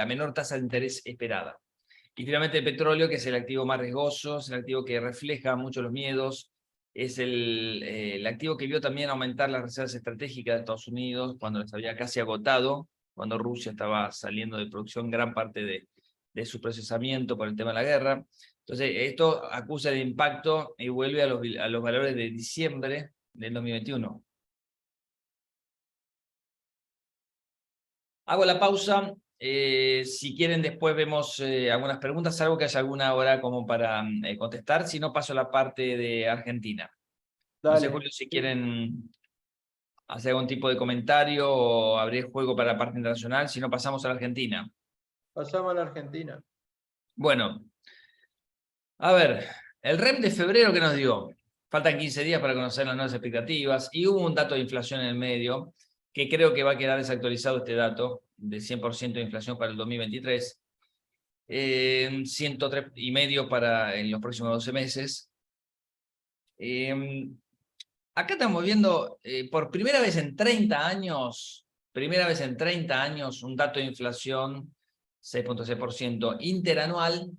menor tasa de interés esperada. Y finalmente el petróleo, que es el activo más riesgoso, es el activo que refleja mucho los miedos, es el activo que vio también aumentar las reservas estratégicas de Estados Unidos cuando las había casi agotado, cuando Rusia estaba saliendo de producción gran parte de su procesamiento por el tema de la guerra. Entonces esto acusa de impacto y vuelve a los valores de diciembre del 2021. Hago la pausa. Si quieren, después vemos algunas preguntas, salvo que haya alguna hora como para contestar. Si no, paso a la parte de Argentina. No sé, Dale. Julio, si quieren hacer algún tipo de comentario o abrir juego para la parte internacional. Si no, pasamos a la Argentina. Pasamos a la Argentina. Bueno, a ver, el REM de febrero, ¿qué nos dio? Faltan 15 días para conocer las nuevas expectativas y hubo un dato de inflación en el medio, que creo que va a quedar desactualizado este dato de 100% de inflación para el 2023. 103,5 para en los próximos 12 meses. Acá estamos viendo por primera vez en 30 años, un dato de inflación 6,6% interanual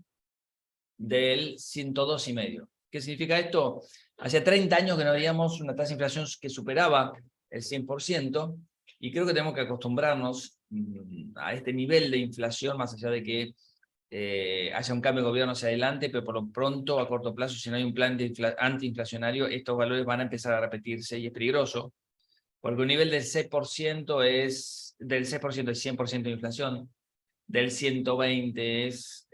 del 102,5. ¿Qué significa esto? Hace 30 años que no veíamos una tasa de inflación que superaba el 100%, y creo que tenemos que acostumbrarnos a este nivel de inflación, más allá de que haya un cambio de gobierno hacia adelante, pero por lo pronto, a corto plazo, si no hay un plan antiinflacionario, estos valores van a empezar a repetirse y es peligroso, porque un nivel del 6% es 100% de inflación, del 120 es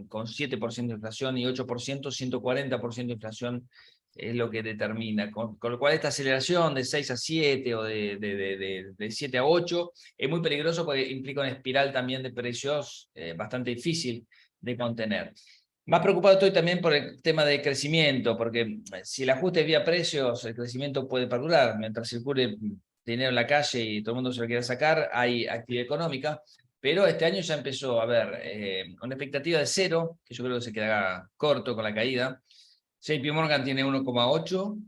con 7% de inflación y 8%, 140% de inflación es lo que determina. Con lo cual esta aceleración de 6 a 7 o de 7 a 8 es muy peligroso porque implica una espiral también de precios bastante difícil de contener. Más preocupado estoy también por el tema de crecimiento, porque si el ajuste es vía precios, el crecimiento puede perdurar. Mientras circule dinero en la calle y todo el mundo se lo quiera sacar, hay actividad económica. Pero este año ya empezó a haber una expectativa de 0, que yo creo que se quedará corto con la caída. JP Morgan tiene 1,8,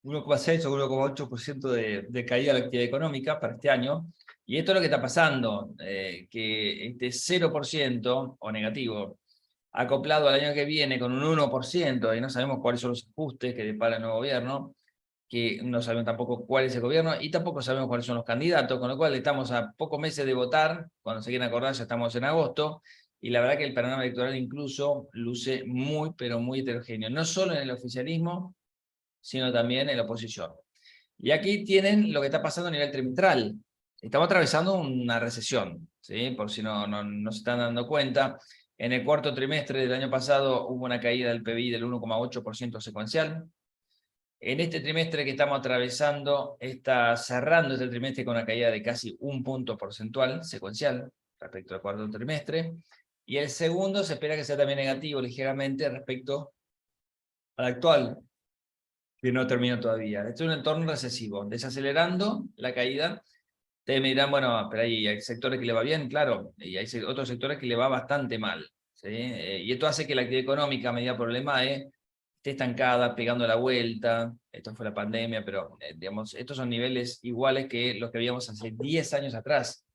1,6 o 1,8% de caída de la actividad económica para este año. Y esto es lo que está pasando, que este 0% o negativo, acoplado al año que viene con un 1%, y no sabemos cuáles son los ajustes que depara el nuevo gobierno, que no sabemos tampoco cuál es el gobierno y tampoco sabemos cuáles son los candidatos, con lo cual estamos a pocos meses de votar. Cuando se quieren acordar ya estamos en agosto, y la verdad que el panorama electoral incluso luce muy, pero muy heterogéneo, no solo en el oficialismo, sino también en la oposición. Y aquí tienen lo que está pasando a nivel trimestral. Estamos atravesando una recesión, ¿sí? Por si no se están dando cuenta. En el cuarto trimestre del año pasado hubo una caída del PBI del 1,8% secuencial. En este trimestre que estamos atravesando, está cerrando este trimestre con una caída de casi 1 punto porcentual secuencial respecto al cuarto trimestre. Y el segundo se espera que sea también negativo ligeramente respecto al actual, que no terminó todavía. Este es un entorno recesivo, desacelerando la caída. Ustedes me dirán, bueno, pero hay sectores que le va bien, claro, y hay otros sectores que le va bastante mal, ¿sí? Y esto hace que la actividad económica, medida por el EMAE, esté estancada, pegando la vuelta. Esto fue la pandemia, pero digamos, estos son niveles iguales que los que habíamos hace 10 años atrás.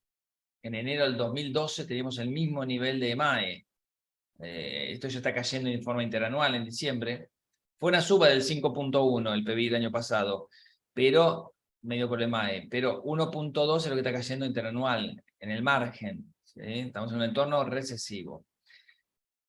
En enero del 2012 teníamos el mismo nivel de EMAE. Esto ya está cayendo en forma interanual en diciembre. Fue una suba del 5,1 el PBI del año pasado, pero medio por el EMAE, pero 1,2 es lo que está cayendo interanual, en el margen, ¿sí? Estamos en un entorno recesivo.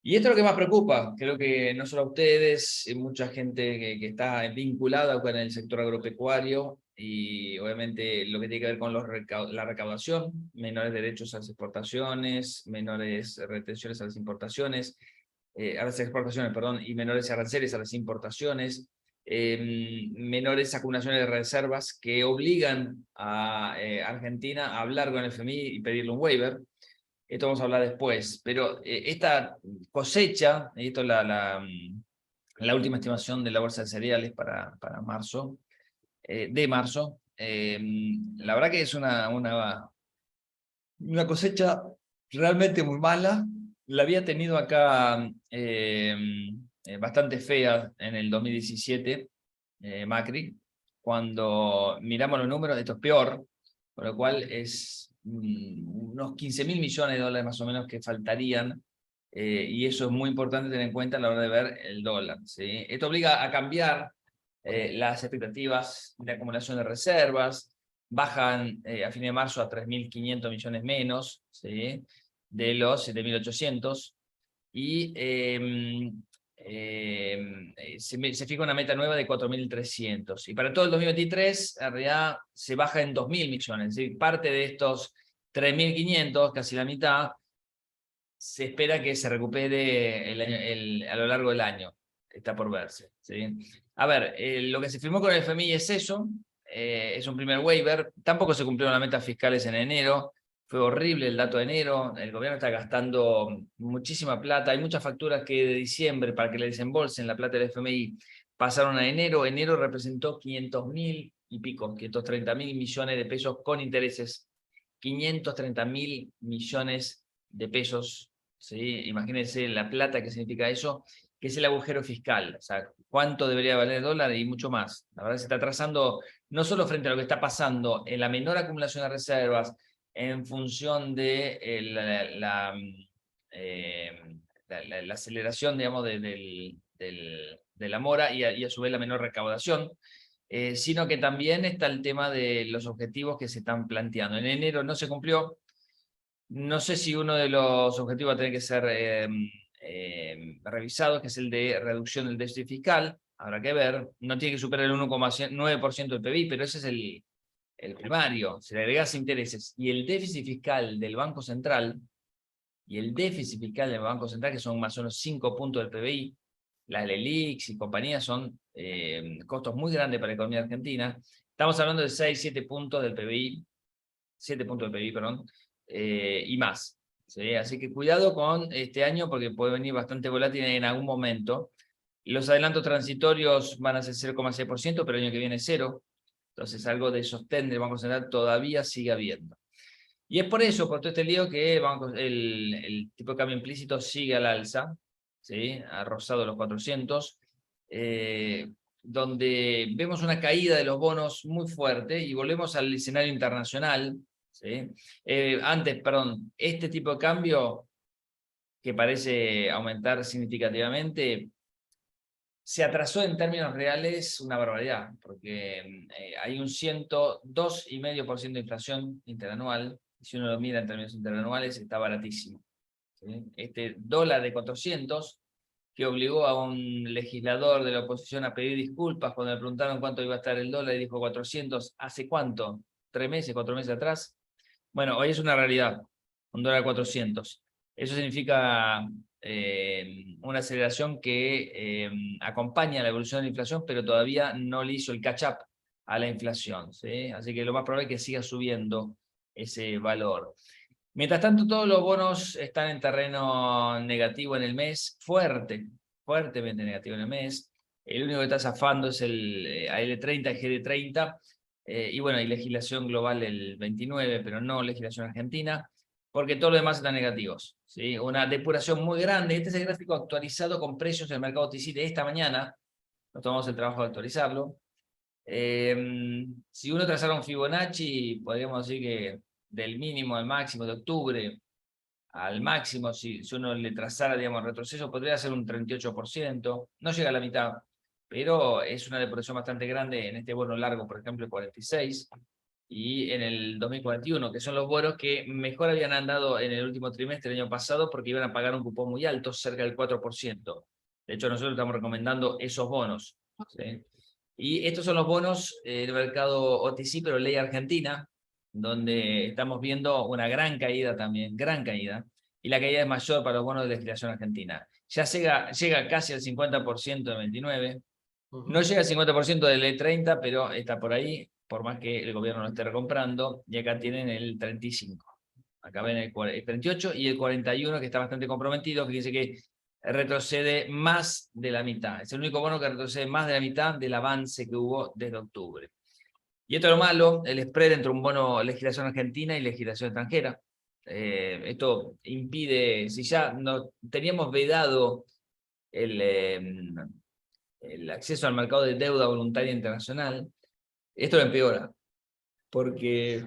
Y esto es lo que más preocupa, creo que no solo a ustedes, mucha gente que está vinculada con el sector agropecuario, y obviamente lo que tiene que ver con la recaudación, menores derechos a las exportaciones, menores retenciones a las importaciones, a las exportaciones, perdón, y menores aranceles a las importaciones. menores acumulaciones de reservas que obligan a Argentina a hablar con el FMI y pedirle un waiver. Esto vamos a hablar después, pero esta cosecha, y esto es la última estimación de la bolsa de cereales para marzo, la verdad que es una cosecha realmente muy mala. La había tenido acá bastante fea en el 2017, Macri. Cuando miramos los números, esto es peor, con lo cual es unos 15.000 millones de dólares más o menos que faltarían, y eso es muy importante tener en cuenta a la hora de ver el dólar, ¿sí? Esto obliga a cambiar las expectativas de acumulación de reservas, bajan a fin de marzo a 3.500 millones menos, ¿sí?, de los 7.800, y se fija una meta nueva de 4.300. Y para todo el 2023, en realidad, se baja en 2.000 millones. Es decir, parte de estos 3.500, casi la mitad, se espera que se recupere a lo largo del año. Está por verse, ¿sí? A ver, lo que se firmó con el FMI es eso, es un primer waiver. Tampoco se cumplieron las metas fiscales en enero. Fue horrible el dato de enero, el gobierno está gastando muchísima plata, hay muchas facturas que de diciembre para que le desembolsen la plata del FMI pasaron a enero. Enero representó 500.000 y pico, 530.000 millones de pesos con intereses, 530.000 millones de pesos, ¿sí? Imagínense la plata que significa eso, que es el agujero fiscal, o sea, cuánto debería valer el dólar y mucho más. La verdad se está trazando no solo frente a lo que está pasando en la menor acumulación de reservas, en función de la aceleración, digamos, de la mora y a su vez la menor recaudación, sino que también está el tema de los objetivos que se están planteando. En enero no se cumplió. No sé si uno de los objetivos va a tener que ser revisado, que es el de reducción del déficit fiscal. Habrá que ver. No tiene que superar el 1,9% del PBI, pero ese es el primario. Si le agregas intereses y el déficit fiscal del Banco Central, que son más o menos 5 puntos del PBI, las LELIQs y compañías son costos muy grandes para la economía argentina. Estamos hablando de 6-7 puntos del PBI, 7 puntos del PBI, perdón, y más, ¿sí? Así que cuidado con este año porque puede venir bastante volátil en algún momento. Los adelantos transitorios van a ser 0,6%, pero el año que viene 0%. Entonces algo de sostén del Banco Central todavía sigue habiendo. Y es por eso, por todo este lío, que el tipo de cambio implícito sigue al alza, ¿sí?, ha rozado los 400, donde vemos una caída de los bonos muy fuerte y volvemos al escenario internacional, ¿sí? Este tipo de cambio, que parece aumentar significativamente, se atrasó en términos reales una barbaridad, porque hay un 102,5% de inflación interanual. Si uno lo mira en términos interanuales, está baratísimo, ¿sí? Este dólar de 400, que obligó a un legislador de la oposición a pedir disculpas cuando le preguntaron cuánto iba a estar el dólar y dijo 400, ¿hace cuánto? ¿3 meses, 4 meses atrás? Bueno, hoy es una realidad, un dólar 400. Eso significa una aceleración que acompaña la evolución de la inflación, pero todavía no le hizo el catch-up a la inflación, ¿sí? Así que lo más probable es que siga subiendo ese valor. Mientras tanto, todos los bonos están en terreno negativo en el mes, fuertemente negativo en el mes. El único que está zafando es el AL30, el GD30, y bueno, hay legislación global el 29, pero no legislación argentina, porque todos los demás están negativos, ¿sí? Una depuración muy grande. Este es el gráfico actualizado con precios del mercado OTC de esta mañana. Nos tomamos el trabajo de actualizarlo. Si uno trazara un Fibonacci, podríamos decir que del mínimo al máximo de octubre al máximo, si uno le trazara, digamos, retroceso, podría ser un 38%, no llega a la mitad, pero es una depuración bastante grande en este bono largo, por ejemplo, el 46, y en el 2041, que son los bonos que mejor habían andado en el último trimestre del año pasado porque iban a pagar un cupón muy alto, cerca del 4%. De hecho, nosotros estamos recomendando esos bonos, ¿sí? Y estos son los bonos del mercado OTC, pero ley argentina, donde estamos viendo una gran caída también, gran caída, y la caída es mayor para los bonos de legislación argentina. Ya llega casi al 50% de 29, No llega al 50% del E30, pero está por ahí, por más que el gobierno lo esté recomprando, y acá tienen el 35. Acá ven el 38 y el 41, que está bastante comprometido. Fíjense que retrocede más de la mitad. Es el único bono que retrocede más de la mitad del avance que hubo desde octubre. Y esto es lo malo, el spread entre un bono legislación argentina y legislación extranjera. Esto impide, si ya no teníamos vedado el acceso al mercado de deuda voluntaria internacional, esto lo empeora, porque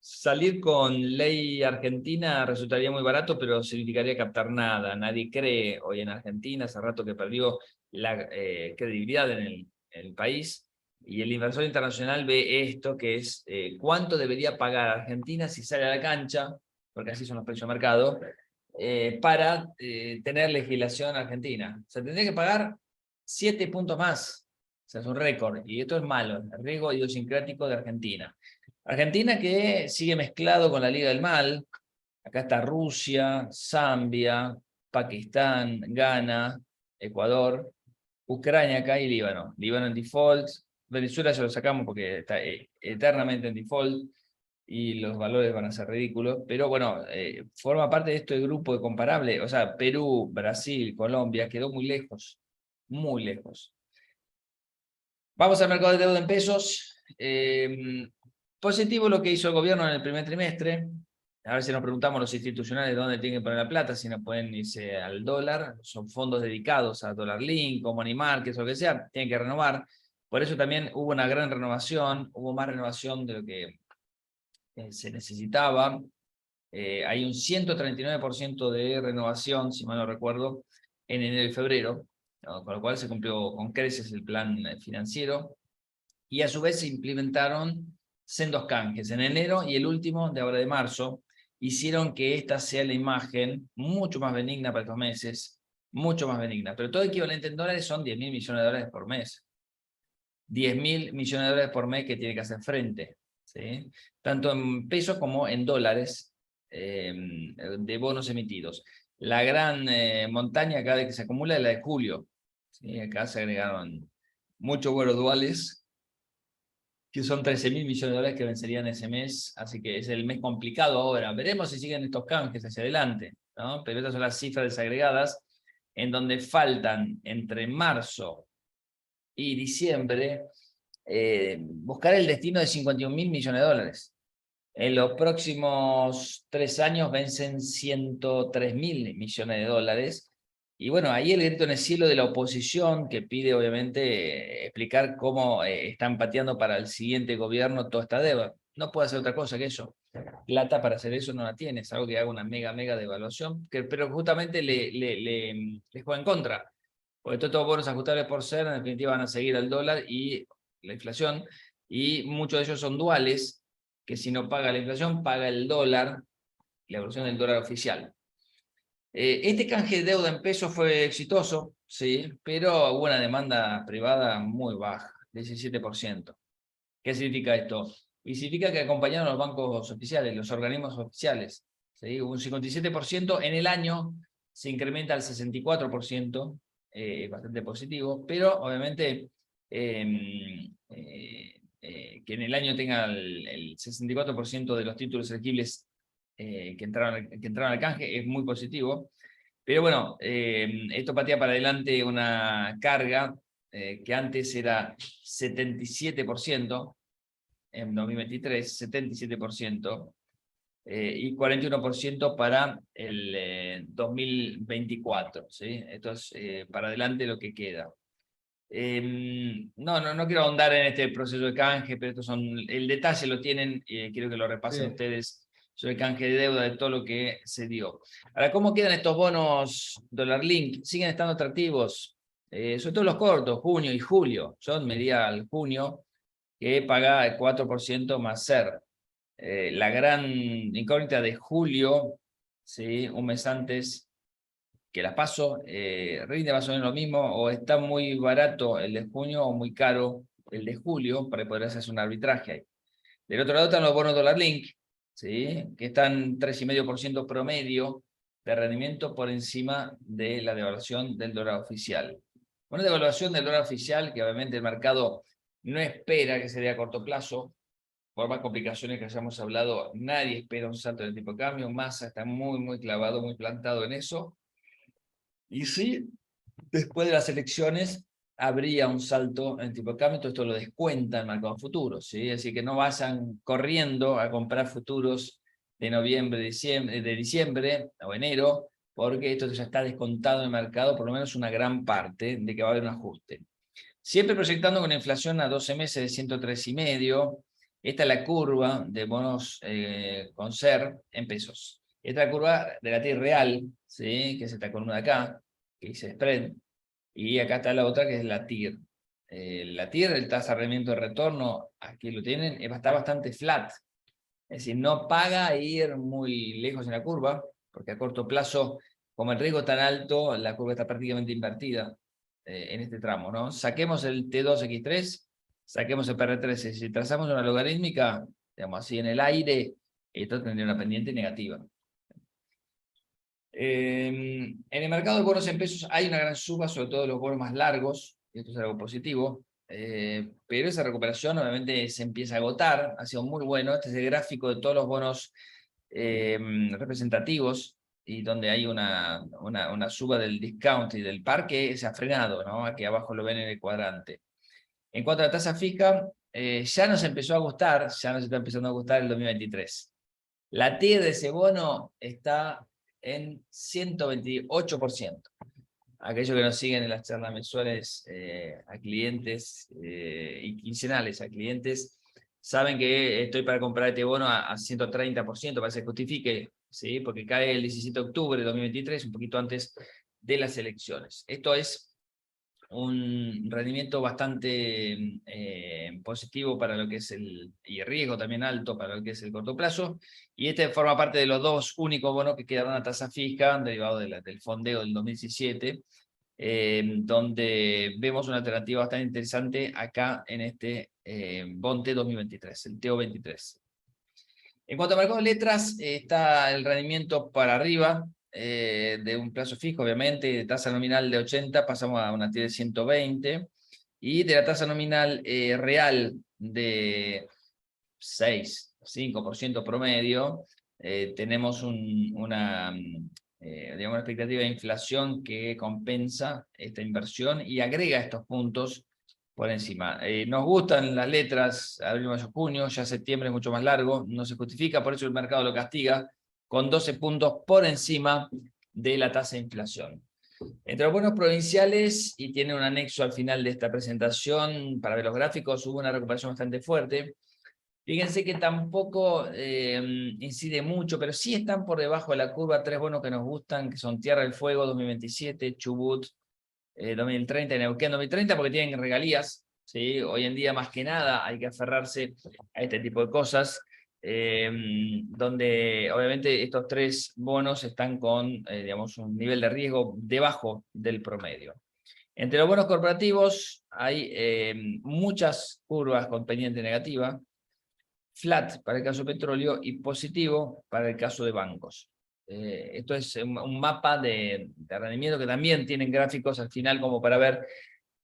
salir con ley argentina resultaría muy barato, pero significaría captar nada. Nadie cree hoy en Argentina, hace rato que perdió la credibilidad en el país, y el inversor internacional ve esto, que es cuánto debería pagar Argentina si sale a la cancha, porque así son los precios de mercado, para tener legislación argentina. O sea, tendría que pagar 7 puntos más. O sea, es un récord, y esto es malo, el riesgo idiosincrático de Argentina. Argentina que sigue mezclado con la Liga del Mal. Acá está Rusia, Zambia, Pakistán, Ghana, Ecuador, Ucrania acá y Líbano. Líbano en default. Venezuela ya lo sacamos porque está eternamente en default y los valores van a ser ridículos. Pero bueno, forma parte de este grupo de comparable. O sea, Perú, Brasil, Colombia, quedó muy lejos. Muy lejos. Vamos al mercado de deuda en pesos. Positivo lo que hizo el gobierno en el primer trimestre. A veces nos preguntamos los institucionales dónde tienen que poner la plata, si no pueden irse al dólar. Son fondos dedicados a dólar link, o money markets, o lo que sea, tienen que renovar. Por eso también hubo una gran renovación, hubo más renovación de lo que se necesitaba. Hay un 139% de renovación, si mal no recuerdo, en enero y febrero, ¿no? Con lo cual se cumplió con creces el plan financiero. Y a su vez se implementaron sendos canjes en enero, y el último de ahora de marzo hicieron que esta sea la imagen mucho más benigna para estos meses, mucho más benigna. Pero todo equivalente en dólares son 10.000 millones de dólares por mes. 10.000 millones de dólares por mes que tiene que hacer frente, ¿sí? Tanto en pesos como en dólares de bonos emitidos. La gran montaña acá de que se acumula es la de julio, ¿sí? Acá se agregaron muchos vuelos duales, que son 13.000 millones de dólares que vencerían ese mes, así que es el mes complicado ahora. Veremos si siguen estos canjes hacia adelante, ¿no? Pero estas son las cifras desagregadas, en donde faltan entre marzo y diciembre buscar el destino de 51.000 millones de dólares. En los próximos 3 años vencen 103.000 millones de dólares. Y bueno, ahí el grito en el cielo de la oposición, que pide obviamente explicar cómo están pateando para el siguiente gobierno toda esta deuda. No puede hacer otra cosa que eso. Plata para hacer eso no la tiene, es algo que haga una mega devaluación, pero justamente le juega en contra. Porque todos los bonos ajustables por ser, en definitiva, van a seguir al dólar y la inflación, y muchos de ellos son duales, que si no paga la inflación, paga el dólar, la evolución del dólar oficial. Este canje de deuda en pesos fue exitoso, sí, pero hubo una demanda privada muy baja, 17%. ¿Qué significa esto? Y significa que acompañaron los bancos oficiales, los organismos oficiales, ¿sí? Hubo un 57%, en el año se incrementa al 64%, bastante positivo, pero obviamente que en el año tenga el 64% de los títulos elegibles que entraron al canje es muy positivo. Pero bueno, esto patea para adelante una carga que antes era 77%, en 2023, 77%, y 41% para el 2024. ¿Sí? Esto es para adelante lo que queda. No quiero ahondar en este proceso de canje, pero estos son, el detalle lo tienen, quiero que lo repasen ustedes sobre el canje de deuda de todo lo que se dio. Ahora, ¿cómo quedan estos bonos dólar link? ¿Siguen estando atractivos? Sobre todo los cortos, junio y julio. Yo me diría al junio, que paga el 4% más SER. La gran incógnita de julio, ¿sí? Un mes antes que la PASO, rinde más o menos lo mismo, o está muy barato el de junio o muy caro el de julio, para poder hacer un arbitraje ahí. Del otro lado están los bonos dólar link, ¿sí? Que están 3,5% promedio de rendimiento por encima de la devaluación del dólar oficial. Una devaluación del dólar oficial, que obviamente el mercado no espera que se dé a corto plazo, por más complicaciones que hayamos hablado, nadie espera un salto del tipo de cambio, Massa está muy clavado, muy plantado en eso, y sí, después de las elecciones habría un salto en el tipo de cambio, todo esto lo descuenta el mercado futuro, ¿sí? Así que no vayan corriendo a comprar futuros de noviembre, de diciembre o enero, porque esto ya está descontado en el mercado, por lo menos una gran parte de que va a haber un ajuste. Siempre proyectando con inflación a 12 meses de 103,5. Esta es la curva de bonos con SER en pesos. Esta es la curva de la TIR real, ¿sí? Que es esta columna de acá, que dice spread. Y acá está la otra que es la TIR. La TIR, el tasa de rendimiento de retorno, aquí lo tienen, está bastante flat. Es decir, no paga ir muy lejos en la curva, porque a corto plazo, como el riesgo es tan alto, la curva está prácticamente invertida en este tramo, ¿no? Saquemos el T2X3, saquemos el PR3, si trazamos una logarítmica, digamos así en el aire, esto tendría una pendiente negativa. En el mercado de bonos en pesos hay una gran suba, sobre todo los bonos más largos, y esto es algo positivo, pero esa recuperación obviamente se empieza a agotar, ha sido muy bueno. Este es el gráfico de todos los bonos representativos, y donde hay una suba del discount y del par que se ha frenado, ¿no? Aquí abajo lo ven en el cuadrante. En cuanto a la tasa fija, ya nos empezó a gustar, ya nos está empezando a gustar el 2023. La TIR de ese bono está en 128%. Aquellos que nos siguen en las charlas mensuales a clientes y quincenales a clientes, saben que estoy para comprar este bono a 130%, para que se justifique, ¿sí? Porque cae el 17 de octubre de 2023, un poquito antes de las elecciones. Esto es un rendimiento bastante positivo para lo que es y riesgo también alto para lo que es el corto plazo, y este forma parte de los dos únicos bonos que quedaron a tasa fija, derivado del fondeo del 2017, donde vemos una alternativa bastante interesante acá en este Bonte 2023, el TO23. En cuanto al mercado de letras, está el rendimiento para arriba, de un plazo fijo, obviamente, de tasa nominal de 80 pasamos a una TIR de 120, y de la tasa nominal real de 5% promedio, tenemos digamos, una expectativa de inflación que compensa esta inversión y agrega estos puntos por encima. Nos gustan las letras, abril, mayo, junio, ya septiembre es mucho más largo, no se justifica, por eso el mercado lo castiga con 12 puntos por encima de la tasa de inflación. Entre los bonos provinciales, y tiene un anexo al final de esta presentación para ver los gráficos, hubo una recuperación bastante fuerte. Fíjense que tampoco incide mucho, pero sí están por debajo de la curva tres bonos que nos gustan, que son Tierra del Fuego 2027, Chubut 2030 y Neuquén 2030, porque tienen regalías, ¿sí? Hoy en día más que nada hay que aferrarse a este tipo de cosas, donde obviamente estos tres bonos están con digamos, un nivel de riesgo debajo del promedio. Entre los bonos corporativos hay muchas curvas con pendiente negativa, flat para el caso de petróleo y positivo para el caso de bancos. Esto es un mapa de rendimiento que también tienen gráficos al final como para ver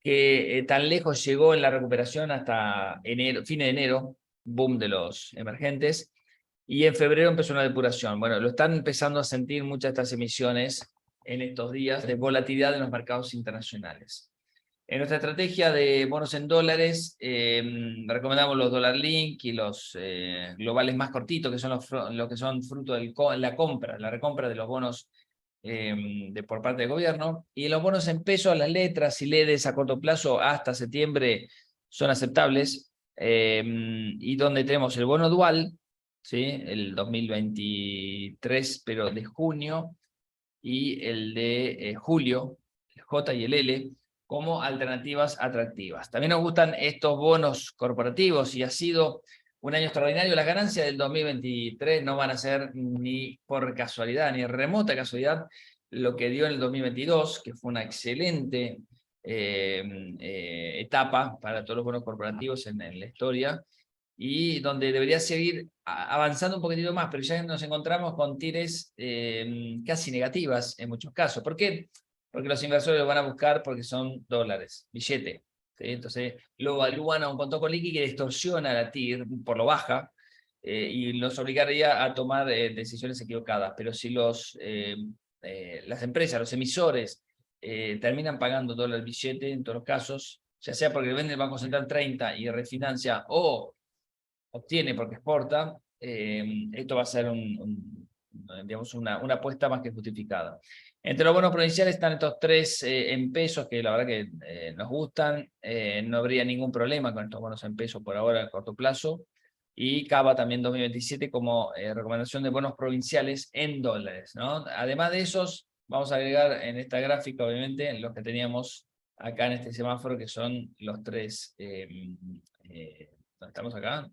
que tan lejos llegó en la recuperación hasta enero, fin de enero, boom de los emergentes, y en febrero empezó una depuración. Bueno, lo están empezando a sentir muchas de estas emisiones en estos días de volatilidad en los mercados internacionales. En nuestra estrategia de bonos en dólares, recomendamos los Dollar Link y los globales más cortitos, que son los que son fruto de la recompra de los bonos por parte del gobierno. Y los bonos en pesos, las letras y LEDs a corto plazo hasta septiembre son aceptables. Y donde tenemos el bono dual, ¿sí? El 2023, pero de junio, y el de julio, el J y el L, como alternativas atractivas. También nos gustan estos bonos corporativos, y ha sido un año extraordinario. Las ganancias del 2023 no van a ser ni por casualidad, ni remota casualidad, lo que dio en el 2022, que fue una excelente etapa para todos los bonos corporativos en la historia, y donde debería seguir avanzando un poquitito más, pero ya nos encontramos con tires casi negativas en muchos casos. ¿Por qué? porque los inversores lo van a buscar porque son dólares, billete. ¿Sí? Entonces lo evalúan a un contado con liqui que distorsiona la TIR, por lo baja, y los obligaría a tomar decisiones equivocadas. Pero si las empresas, los emisores, terminan pagando dólar billete en todos los casos, ya sea porque vende el Banco Central 30 y refinancia, o obtiene porque exporta, esto va a ser digamos una apuesta más que justificada. Entre los bonos provinciales están estos tres en pesos, que la verdad que nos gustan. No habría ningún problema con estos bonos en pesos por ahora a corto plazo. Y Cava también 2027 como recomendación de bonos provinciales en dólares, ¿no? Además de esos, vamos a agregar en esta gráfica, obviamente, los que teníamos acá en este semáforo, que son los tres, ¿dónde estamos acá?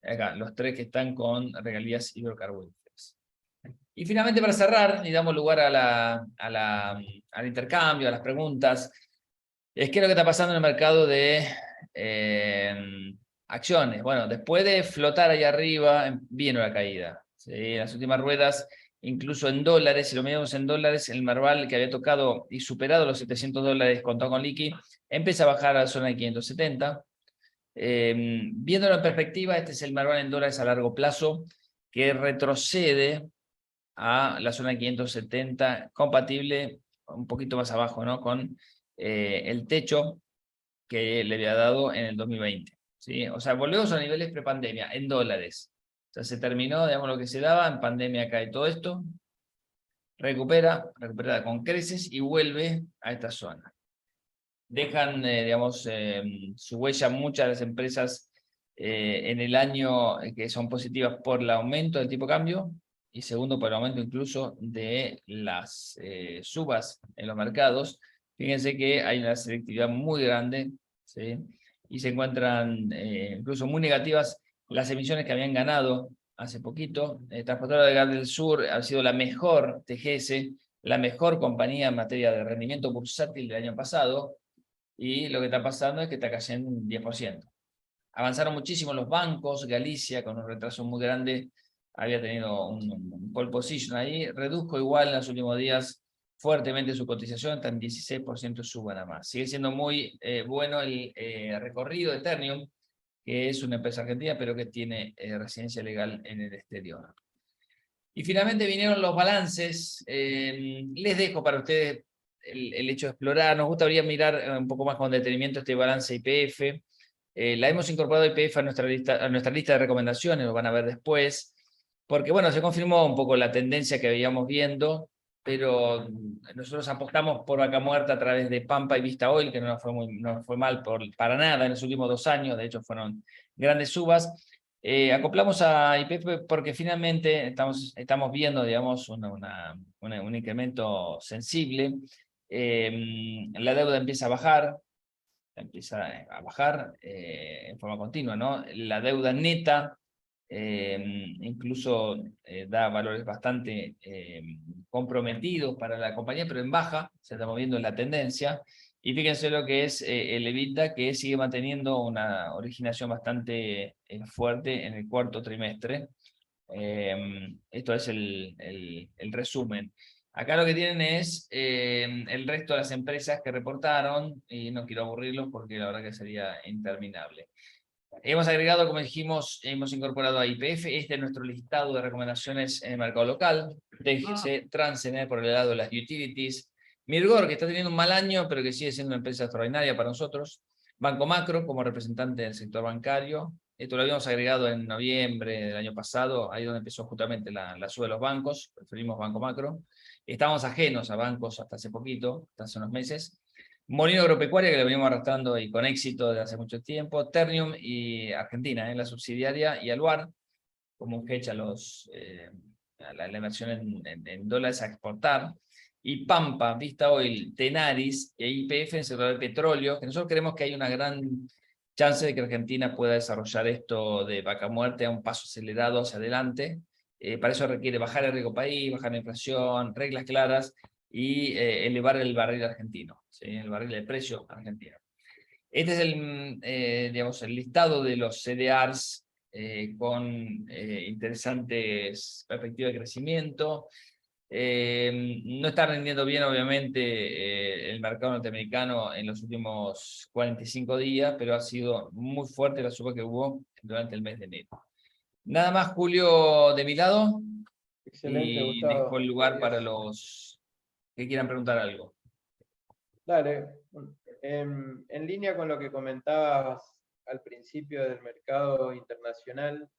Acá, los tres que están con regalías hidrocarburíferas. Y finalmente, para cerrar, y damos lugar al intercambio, a las preguntas, ¿qué es lo que está pasando en el mercado de acciones? Bueno, después de flotar ahí arriba, vino la caída. ¿Sí? Las últimas ruedas, incluso en dólares, si lo medimos en dólares, el Merval que había tocado y superado los $700 contado con liqui, empieza a bajar a la zona de 570. Viéndolo en perspectiva, este es el Merval en dólares a largo plazo, que retrocede a la zona de 570, compatible un poquito más abajo, ¿no? Con el techo que le había dado en el 2020. ¿Sí? O sea, volvemos a niveles prepandemia, en dólares. O sea, se terminó, digamos, lo que se daba, en pandemia cae todo esto, recupera con creces y vuelve a esta zona. Dejan, digamos, su huella muchas de las empresas en el año que son positivas por el aumento del tipo de cambio, y segundo, por el aumento incluso de las subas en los mercados. Fíjense que hay una selectividad muy grande, ¿sí? Y se encuentran incluso muy negativas las emisiones que habían ganado hace poquito. Transportadora de Gas del Sur ha sido la mejor TGS, la mejor compañía en materia de rendimiento bursátil del año pasado, y lo que está pasando es que está cayendo un 10%. Avanzaron muchísimo los bancos. Galicia, con un retraso muy grande, había tenido un pole position ahí. Redujo igual en los últimos días fuertemente su cotización, está en 16% suba nada más. Sigue siendo muy bueno el recorrido de Ternium, que es una empresa argentina, pero que tiene residencia legal en el exterior. Y finalmente vinieron los balances. Les dejo para ustedes el hecho de explorar. Nos gustaría mirar un poco más con detenimiento este balance YPF. La hemos incorporado YPF a nuestra lista de recomendaciones, lo van a ver después, porque bueno, se confirmó un poco la tendencia que veíamos viendo, pero nosotros apostamos por Vaca Muerta a través de Pampa y Vista Oil, que no nos fue mal para nada en los últimos 2 años, de hecho fueron grandes subas. Acoplamos a YPF porque finalmente estamos viendo, digamos, un incremento sensible. La deuda empieza a bajar, en forma continua, ¿no? La deuda neta incluso da valores bastante comprometidos para la compañía, pero en baja, se está moviendo la tendencia. Y fíjense lo que es el EBITDA, que sigue manteniendo una originación bastante fuerte en el cuarto trimestre. Esto es el resumen. Acá lo que tienen es el resto de las empresas que reportaron, y no quiero aburrirlos porque la verdad que sería interminable. Hemos agregado, como dijimos, hemos incorporado a YPF. Este es nuestro listado de recomendaciones en el mercado local. TGC, Transener por el lado de las utilities. Mirgor, que está teniendo un mal año, pero que sigue siendo una empresa extraordinaria para nosotros. Banco Macro, como representante del sector bancario. Esto lo habíamos agregado en noviembre del año pasado, ahí donde empezó justamente la suba de los bancos. Preferimos Banco Macro. Estábamos ajenos a bancos hasta hace poquito, hasta hace unos meses. Molino Agropecuaria, que lo venimos arrastrando y con éxito desde hace mucho tiempo. Ternium y Argentina, la subsidiaria, y Aluar, como un hedge a la inversión en dólares a exportar. Y Pampa, Vista Oil, Tenaris e YPF en el sector del petróleo, que nosotros creemos que hay una gran chance de que Argentina pueda desarrollar esto de Vaca Muerta a un paso acelerado hacia adelante. Para eso requiere bajar el riesgo país, bajar la inflación, reglas claras, y elevar el barril argentino, ¿sí? El barril de precio argentino. Este es digamos, el listado de los CDRs con interesantes perspectivas de crecimiento. No está rindiendo bien, obviamente, el mercado norteamericano en los últimos 45 días, pero ha sido muy fuerte la suba que hubo durante el mes de enero. Nada más, Julio, de mi lado, Excelente, y dejo Gustavo. el lugar para Gracias. los que quieran preguntar algo. Dale. En línea con lo que comentabas al principio del mercado internacional,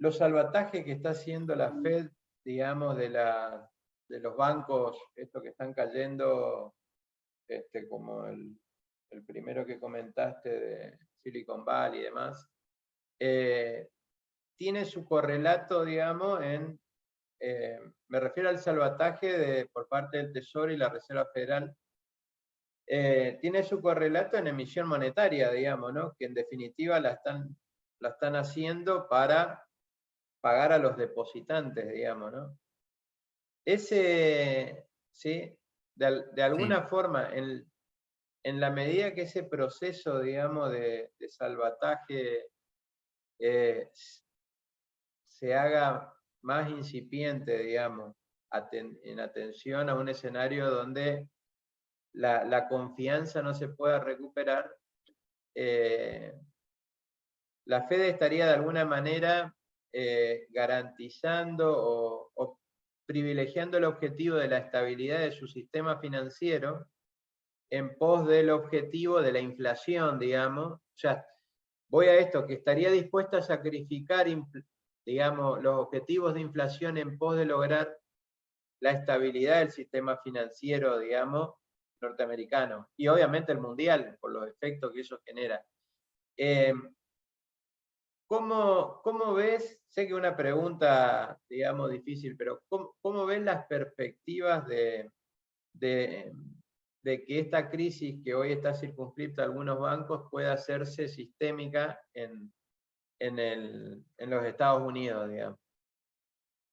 los salvatajes que está haciendo la Fed, digamos, de los bancos, estos que están cayendo, como el primero que comentaste de Silicon Valley y demás, tiene su correlato, digamos, me refiero al salvataje por parte del Tesoro y la Reserva Federal, tiene su correlato en emisión monetaria, digamos, ¿no? Que en definitiva la están haciendo para pagar a los depositantes, digamos, ¿no? ¿Sí? De alguna forma, en la medida que ese proceso, digamos, de salvataje se haga más incipiente, digamos, en atención a un escenario donde la confianza no se pueda recuperar, la Fed estaría de alguna manera garantizando o privilegiando el objetivo de la estabilidad de su sistema financiero en pos del objetivo de la inflación, digamos. O sea, voy a esto, que estaría dispuesta a sacrificar, digamos, los objetivos de inflación en pos de lograr la estabilidad del sistema financiero, digamos, norteamericano, y obviamente el mundial, por los efectos que eso genera. ¿Cómo ves? Sé que es una pregunta, digamos, difícil, pero ¿cómo ves las perspectivas de que esta crisis que hoy está circunscripta a algunos bancos pueda hacerse sistémica en los Estados Unidos, digamos?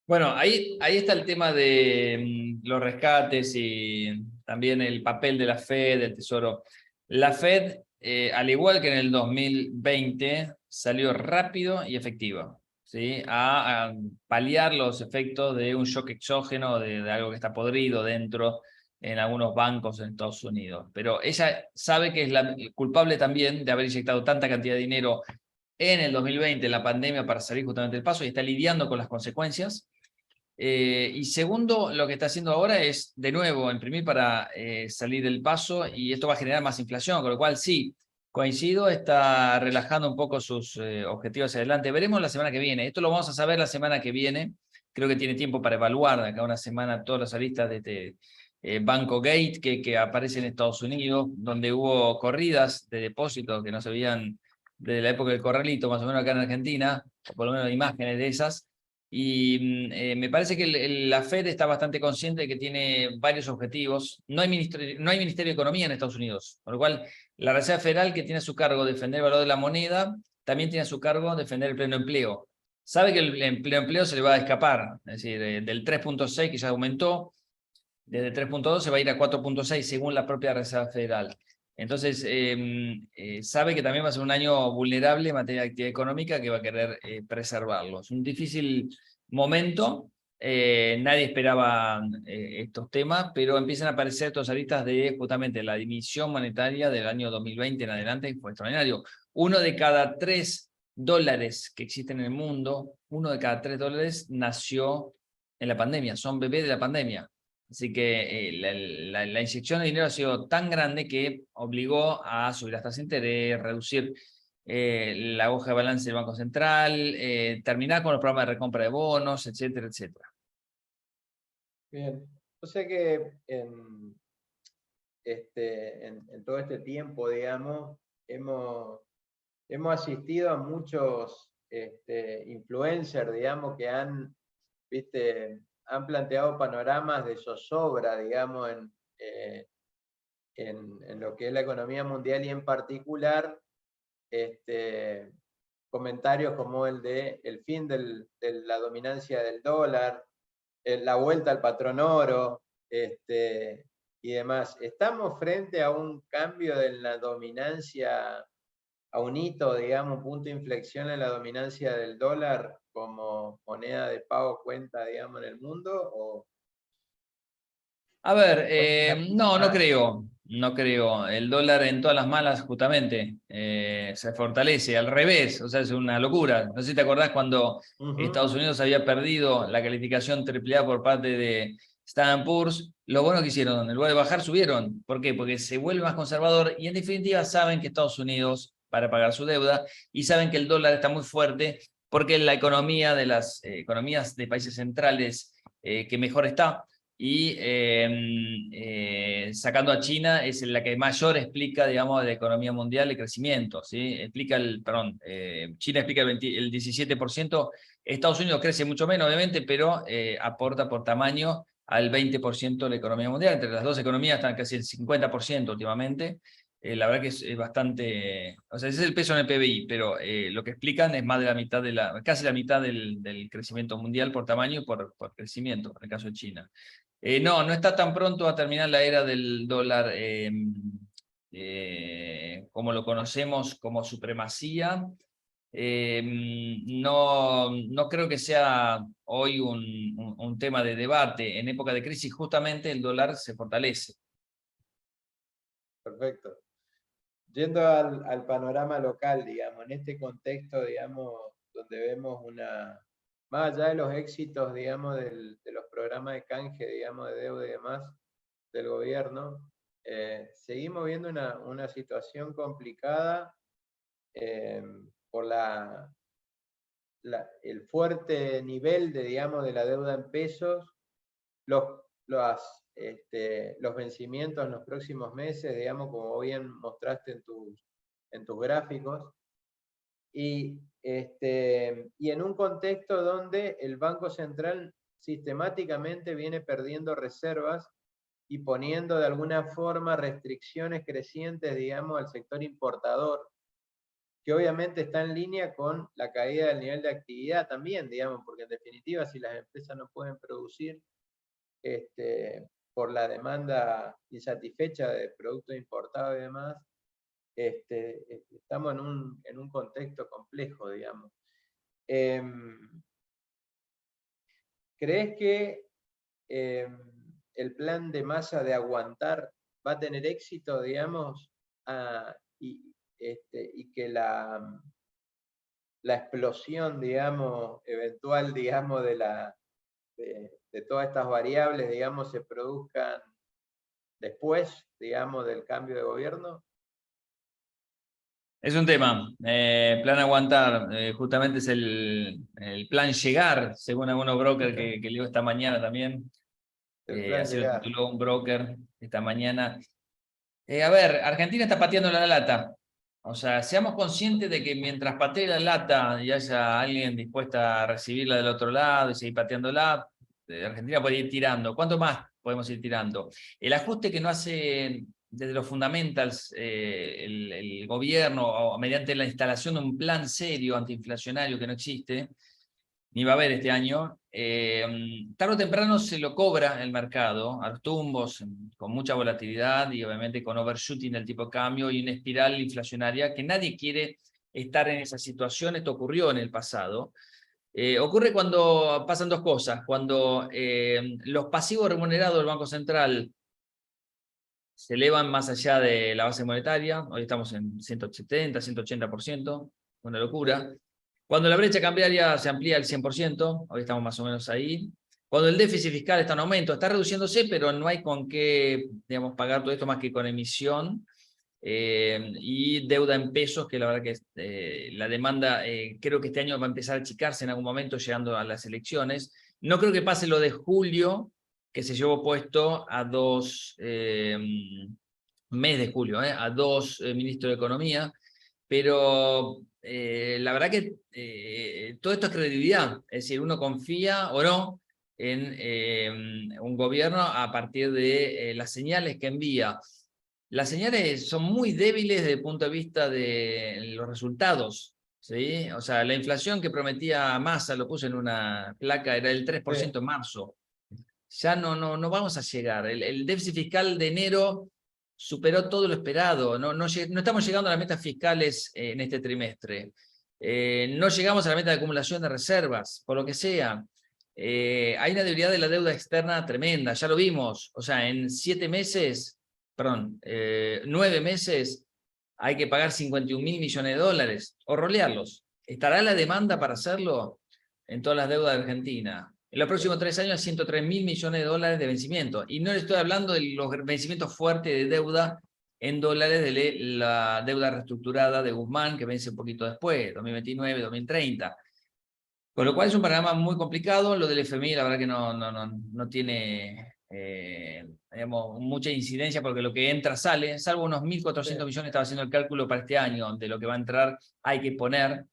Bueno, ahí está el tema de los rescates y también el papel de la Fed, del Tesoro. La Fed, al igual que en el 2020, salió rápido y efectivo, ¿sí? A paliar los efectos de un shock exógeno, de algo que está podrido dentro en algunos bancos en Estados Unidos. Pero ella sabe que es la culpable también de haber inyectado tanta cantidad de dinero en el 2020, en la pandemia, para salir justamente del paso, y está lidiando con las consecuencias. Y segundo, lo que está haciendo ahora es, de nuevo, imprimir para salir del paso, y esto va a generar más inflación, con lo cual sí, coincido, está relajando un poco sus objetivos hacia adelante. Veremos la semana que viene. Esto lo vamos a saber la semana que viene. Creo que tiene tiempo para evaluar de acá a una semana todas las aristas de este Banco Gate que aparece en Estados Unidos, donde hubo corridas de depósitos que no se veían desde la época del corralito, más o menos acá en Argentina, o por lo menos imágenes de esas. Y me parece que la Fed está bastante consciente de que tiene varios objetivos. No hay Ministerio de Economía en Estados Unidos, con lo cual la Reserva Federal, que tiene a su cargo defender el valor de la moneda, también tiene a su cargo defender el pleno empleo. Sabe que el empleo se le va a escapar, es decir, del 3.6 que ya aumentó, desde 3.2 se va a ir a 4.6 según la propia Reserva Federal. Entonces, sabe que también va a ser un año vulnerable en materia de actividad económica, que va a querer preservarlo. Es un difícil momento, nadie esperaba estos temas, pero empiezan a aparecer estos aristas de justamente la dimisión monetaria del año 2020 en adelante, que fue extraordinario. Uno de cada 3 dólares que existen en el mundo, uno de cada 3 dólares nació en la pandemia, son bebés de la pandemia. Así que la inyección de dinero ha sido tan grande que obligó a subir las tasas de interés, reducir la hoja de balance del Banco Central, terminar con los programas de recompra de bonos, etcétera, etcétera. Bien. Yo sé que en todo este tiempo, digamos, hemos asistido a muchos influencers, digamos, que han planteado panoramas de zozobra, digamos, en lo que es la economía mundial, y en particular comentarios como el de el fin de la dominancia del dólar, la vuelta al patrón oro, y demás. ¿Estamos frente a un cambio de la dominancia a un hito, digamos, un punto de inflexión en la dominancia del dólar como moneda de pago cuenta, digamos, en el mundo? ¿O A ver, no, no más? creo, no creo. El dólar en todas las malas justamente se fortalece, al revés, o sea, es una locura. No sé si te acordás cuando Estados Unidos había perdido la calificación AAA por parte de Standard Poor's, lo bueno que hicieron, en lugar de bajar, subieron. ¿Por qué? Porque se vuelve más conservador y en definitiva saben que Estados Unidos, para pagar su deuda, y saben que el dólar está muy fuerte porque la economía de las economías de países centrales que mejor está, y sacando a China es la que mayor explica, digamos, de la economía mundial el crecimiento, ¿sí? Explica China explica el 17%, Estados Unidos crece mucho menos, obviamente, pero aporta por tamaño al 20% de la economía mundial. Entre las dos economías están casi el 50% últimamente. La verdad que es bastante, o sea, ese es el peso en el PBI, pero lo que explican es más de la mitad casi la mitad del crecimiento mundial por tamaño y por crecimiento, en el caso de China. No, no está tan pronto a terminar la era del dólar como lo conocemos como supremacía. No, no creo que sea hoy un tema de debate. En época de crisis justamente el dólar se fortalece. Perfecto. Yendo al panorama local, digamos, en este contexto, digamos, donde vemos más allá de los éxitos, digamos, de los programas de canje, digamos, de deuda y demás del gobierno, seguimos viendo una situación complicada por el fuerte nivel digamos, de la deuda en pesos, los vencimientos en los próximos meses, digamos, como bien mostraste en tus gráficos, y en un contexto donde el Banco Central sistemáticamente viene perdiendo reservas y poniendo de alguna forma restricciones crecientes, digamos, al sector importador, que obviamente está en línea con la caída del nivel de actividad también, digamos, porque en definitiva si las empresas no pueden producir por la demanda insatisfecha de productos importados y demás, estamos en un contexto complejo, digamos. ¿Crees que el plan de Massa de aguantar va a tener éxito, digamos, y que la explosión, digamos, eventual, digamos, de todas estas variables, digamos, se produzcan después, digamos, del cambio de gobierno? Es un tema. Plan aguantar, justamente es el plan llegar, según algunos brokers que leo esta mañana también. El plan Así lo llegar. tituló un broker esta mañana. A ver, Argentina está pateando la lata. O sea, seamos conscientes de que mientras patee la lata y haya alguien dispuesta a recibirla del otro lado y seguir pateándola, Argentina puede ir tirando. ¿Cuánto más podemos ir tirando? El ajuste que no hace desde los fundamentals el gobierno, o mediante la instalación de un plan serio antiinflacionario que no existe, ni va a haber este año, tarde o temprano se lo cobra el mercado, a los tumbos, con mucha volatilidad y obviamente con overshooting del tipo de cambio y una espiral inflacionaria que nadie quiere estar en esa situación. Esto ocurrió en el pasado. Ocurre cuando pasan dos cosas, cuando los pasivos remunerados del Banco Central se elevan más allá de la base monetaria, hoy estamos en 170, 180%, una locura. Cuando la brecha cambiaria se amplía al 100%, hoy estamos más o menos ahí. Cuando el déficit fiscal está en aumento, está reduciéndose, pero no hay con qué, digamos, pagar todo esto más que con emisión y deuda en pesos, que la verdad que la demanda creo que este año va a empezar a achicarse en algún momento llegando a las elecciones. No creo que pase lo de julio, que se llevó puesto a mes de julio, a dos ministros de Economía, pero la verdad que todo esto es credibilidad, es decir, uno confía o no en un gobierno a partir de las señales que envía. Las señales son muy débiles desde el punto de vista de los resultados, ¿sí? O sea, la inflación que prometía Massa, lo puse en una placa, era del 3% en marzo. Ya no vamos a llegar. El déficit fiscal de enero superó todo lo esperado. No estamos llegando a las metas fiscales en este trimestre. No llegamos a la meta de acumulación de reservas, por lo que sea. Hay una debilidad de la deuda externa tremenda, ya lo vimos. O sea, en 9 meses hay que pagar 51.000 millones de dólares, o rolearlos. ¿Estará la demanda para hacerlo en todas las deudas de Argentina? En los próximos 3 años, 103.000 millones de dólares de vencimiento. Y no le estoy hablando de los vencimientos fuertes de deuda en dólares de la deuda reestructurada de Guzmán, que vence un poquito después, 2029, 2030. Con lo cual es un panorama muy complicado. Lo del FMI, la verdad que no tiene digamos, mucha incidencia, porque lo que entra sale, salvo unos 1.400 millones, estaba haciendo el cálculo para este año, de lo que va a entrar hay que poner.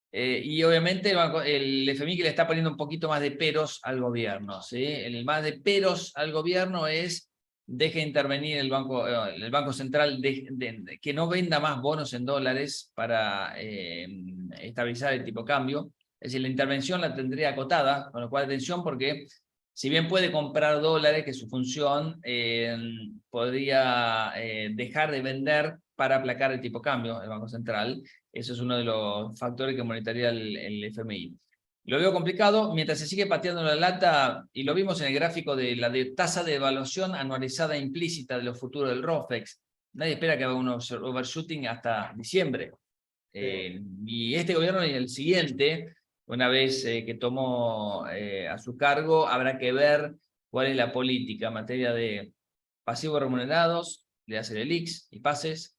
Y obviamente el FMI que le está poniendo un poquito más de peros al gobierno, ¿sí? El más de peros al gobierno es: deje intervenir el Banco Central, que no venda más bonos en dólares para estabilizar el tipo de cambio. Es decir, la intervención la tendría acotada, con lo cual atención, porque si bien puede comprar dólares, que es su función, podría dejar de vender para aplacar el tipo de cambio, el Banco Central. Eso es uno de los factores que monitorea el FMI. Lo veo complicado, mientras se sigue pateando la lata, y lo vimos en el gráfico de la tasa de evaluación anualizada implícita de los futuros del ROFEX. Nadie espera que haga un overshooting hasta diciembre. Y este gobierno y el siguiente, una vez que tomó a su cargo, habrá que ver cuál es la política en materia de pasivos remunerados, de hacer el IX y pases,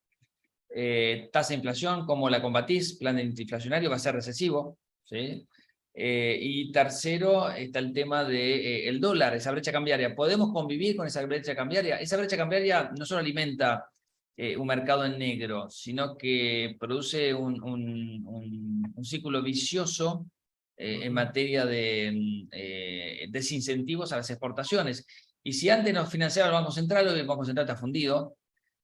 tasa de inflación, cómo la combatís, plan inflacionario, va a ser recesivo, ¿sí? Y tercero está el tema del dólar, esa brecha cambiaria. ¿Podemos convivir con esa brecha cambiaria? Esa brecha cambiaria no solo alimenta un mercado en negro, sino que produce un círculo vicioso en materia de desincentivos a las exportaciones. Y si antes nos financiaba el Banco Central, hoy el Banco Central está fundido.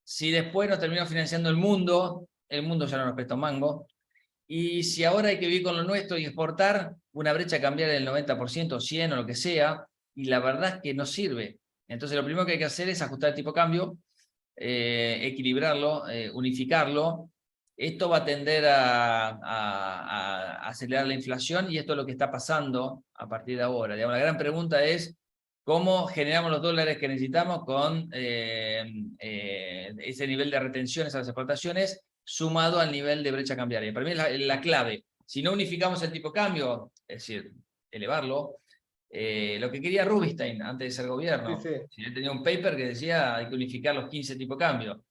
Si después nos terminó financiando el mundo ya no nos presta un mango. Y si ahora hay que vivir con lo nuestro y exportar, una brecha cambiaria del 90%, 100 o lo que sea, y la verdad es que no sirve. Entonces lo primero que hay que hacer es ajustar el tipo de cambio, equilibrarlo, unificarlo. Esto va a tender a acelerar la inflación, y esto es lo que está pasando a partir de ahora. Digamos, la gran pregunta es: ¿cómo generamos los dólares que necesitamos con ese nivel de retenciones a las exportaciones sumado al nivel de brecha cambiaria? Para mí es la clave. Si no unificamos el tipo de cambio, es decir, elevarlo, lo que quería Rubinstein antes de ser gobierno. Sí. Si él tenía un paper que decía hay que unificar los 15 tipos de cambio.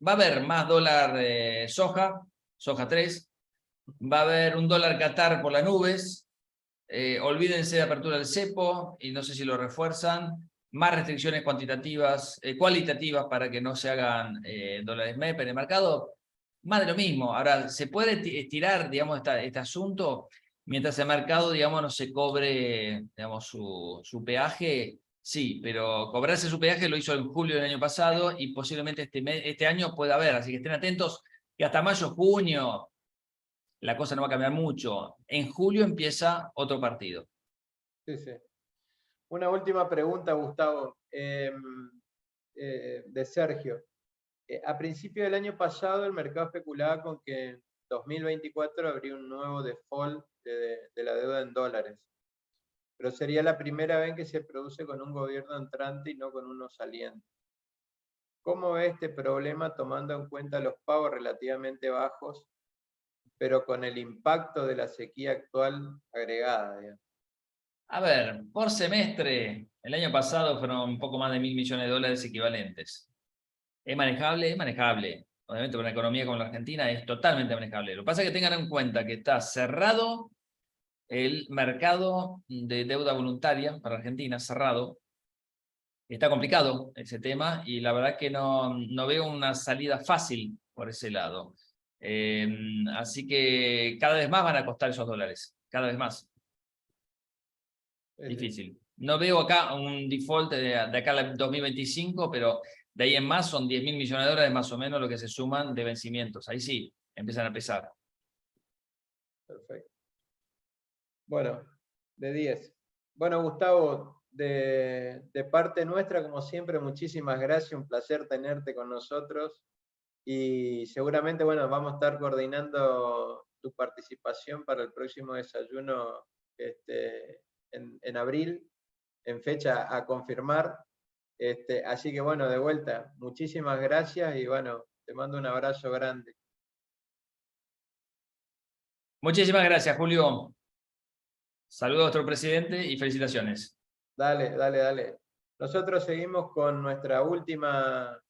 Va a haber más dólar soja 3, va a haber un dólar Qatar por las nubes. Olvídense de apertura del cepo, y no sé si lo refuerzan, más restricciones cualitativas para que no se hagan dólares MEP en el mercado, más de lo mismo. Ahora, ¿se puede estirar, digamos, este asunto mientras el mercado, digamos, no se cobre, digamos, su peaje? Sí, pero cobrarse su peaje lo hizo en julio del año pasado, y posiblemente este año pueda haber, así que estén atentos, que hasta mayo, junio, la cosa no va a cambiar mucho. En julio empieza otro partido. Sí. Una última pregunta, Gustavo, de Sergio. A principio del año pasado el mercado especulaba con que en 2024 habría un nuevo default de la deuda en dólares, pero sería la primera vez que se produce con un gobierno entrante y no con uno saliente. ¿Cómo ve este problema tomando en cuenta los pagos relativamente bajos, pero con el impacto de la sequía actual agregada, digamos? A ver, por semestre, el año pasado fueron un poco más de 1.000 millones de dólares equivalentes. ¿Es manejable? Es manejable. Obviamente, con una economía como la Argentina es totalmente manejable. Lo que pasa es que tengan en cuenta que está cerrado el mercado de deuda voluntaria para Argentina, cerrado. Está complicado ese tema, y la verdad que no veo una salida fácil por ese lado. Así que cada vez más van a costar esos dólares, cada vez más. Difícil. No veo acá un default de acá al 2025, pero de ahí en más son 10.000 millones de dólares más o menos lo que se suman de vencimientos. Ahí sí, empiezan a pesar. Perfecto. Bueno, de 10. Bueno, Gustavo, de parte nuestra, como siempre, muchísimas gracias, un placer tenerte con nosotros, y seguramente, bueno, vamos a estar coordinando tu participación para el próximo desayuno en abril, en fecha a confirmar. Así que bueno, de vuelta, muchísimas gracias y bueno, te mando un abrazo grande. Muchísimas gracias, Julio. Saludos a nuestro presidente y felicitaciones. Dale, dale, dale. Nosotros seguimos con nuestras últimas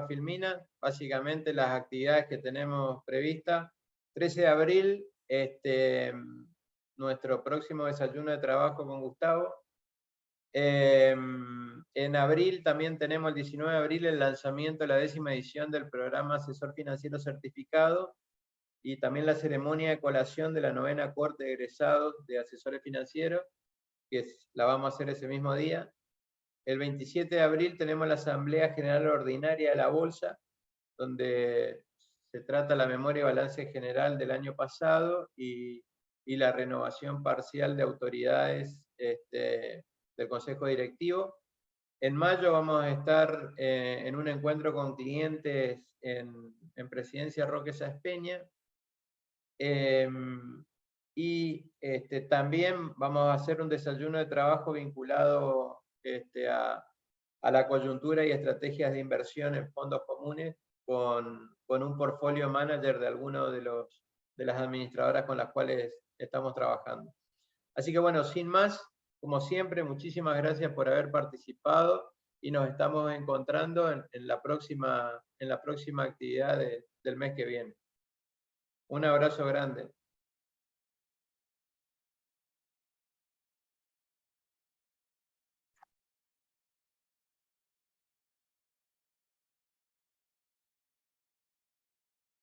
filminas, básicamente las actividades que tenemos previstas. 13 de abril, nuestro próximo desayuno de trabajo con Gustavo. En abril también tenemos el 19 de abril el lanzamiento de la 10ª edición del programa Asesor Financiero Certificado, y también la ceremonia de colación de la 9ª Corte de Egresados de Asesores Financieros, que la vamos a hacer ese mismo día. El 27 de abril tenemos la Asamblea General Ordinaria de la Bolsa, donde se trata la memoria y balance general del año pasado y la renovación parcial de autoridades del Consejo Directivo. En mayo vamos a estar en un encuentro con clientes en Presidencia Roque Sáenz Peña. Y también vamos a hacer un desayuno de trabajo vinculado a la coyuntura y estrategias de inversión en fondos comunes con un portfolio manager de alguno de las administradoras con las cuales estamos trabajando. Así que bueno, sin más, como siempre, muchísimas gracias por haber participado y nos estamos encontrando en la próxima actividad del mes que viene. Un abrazo grande.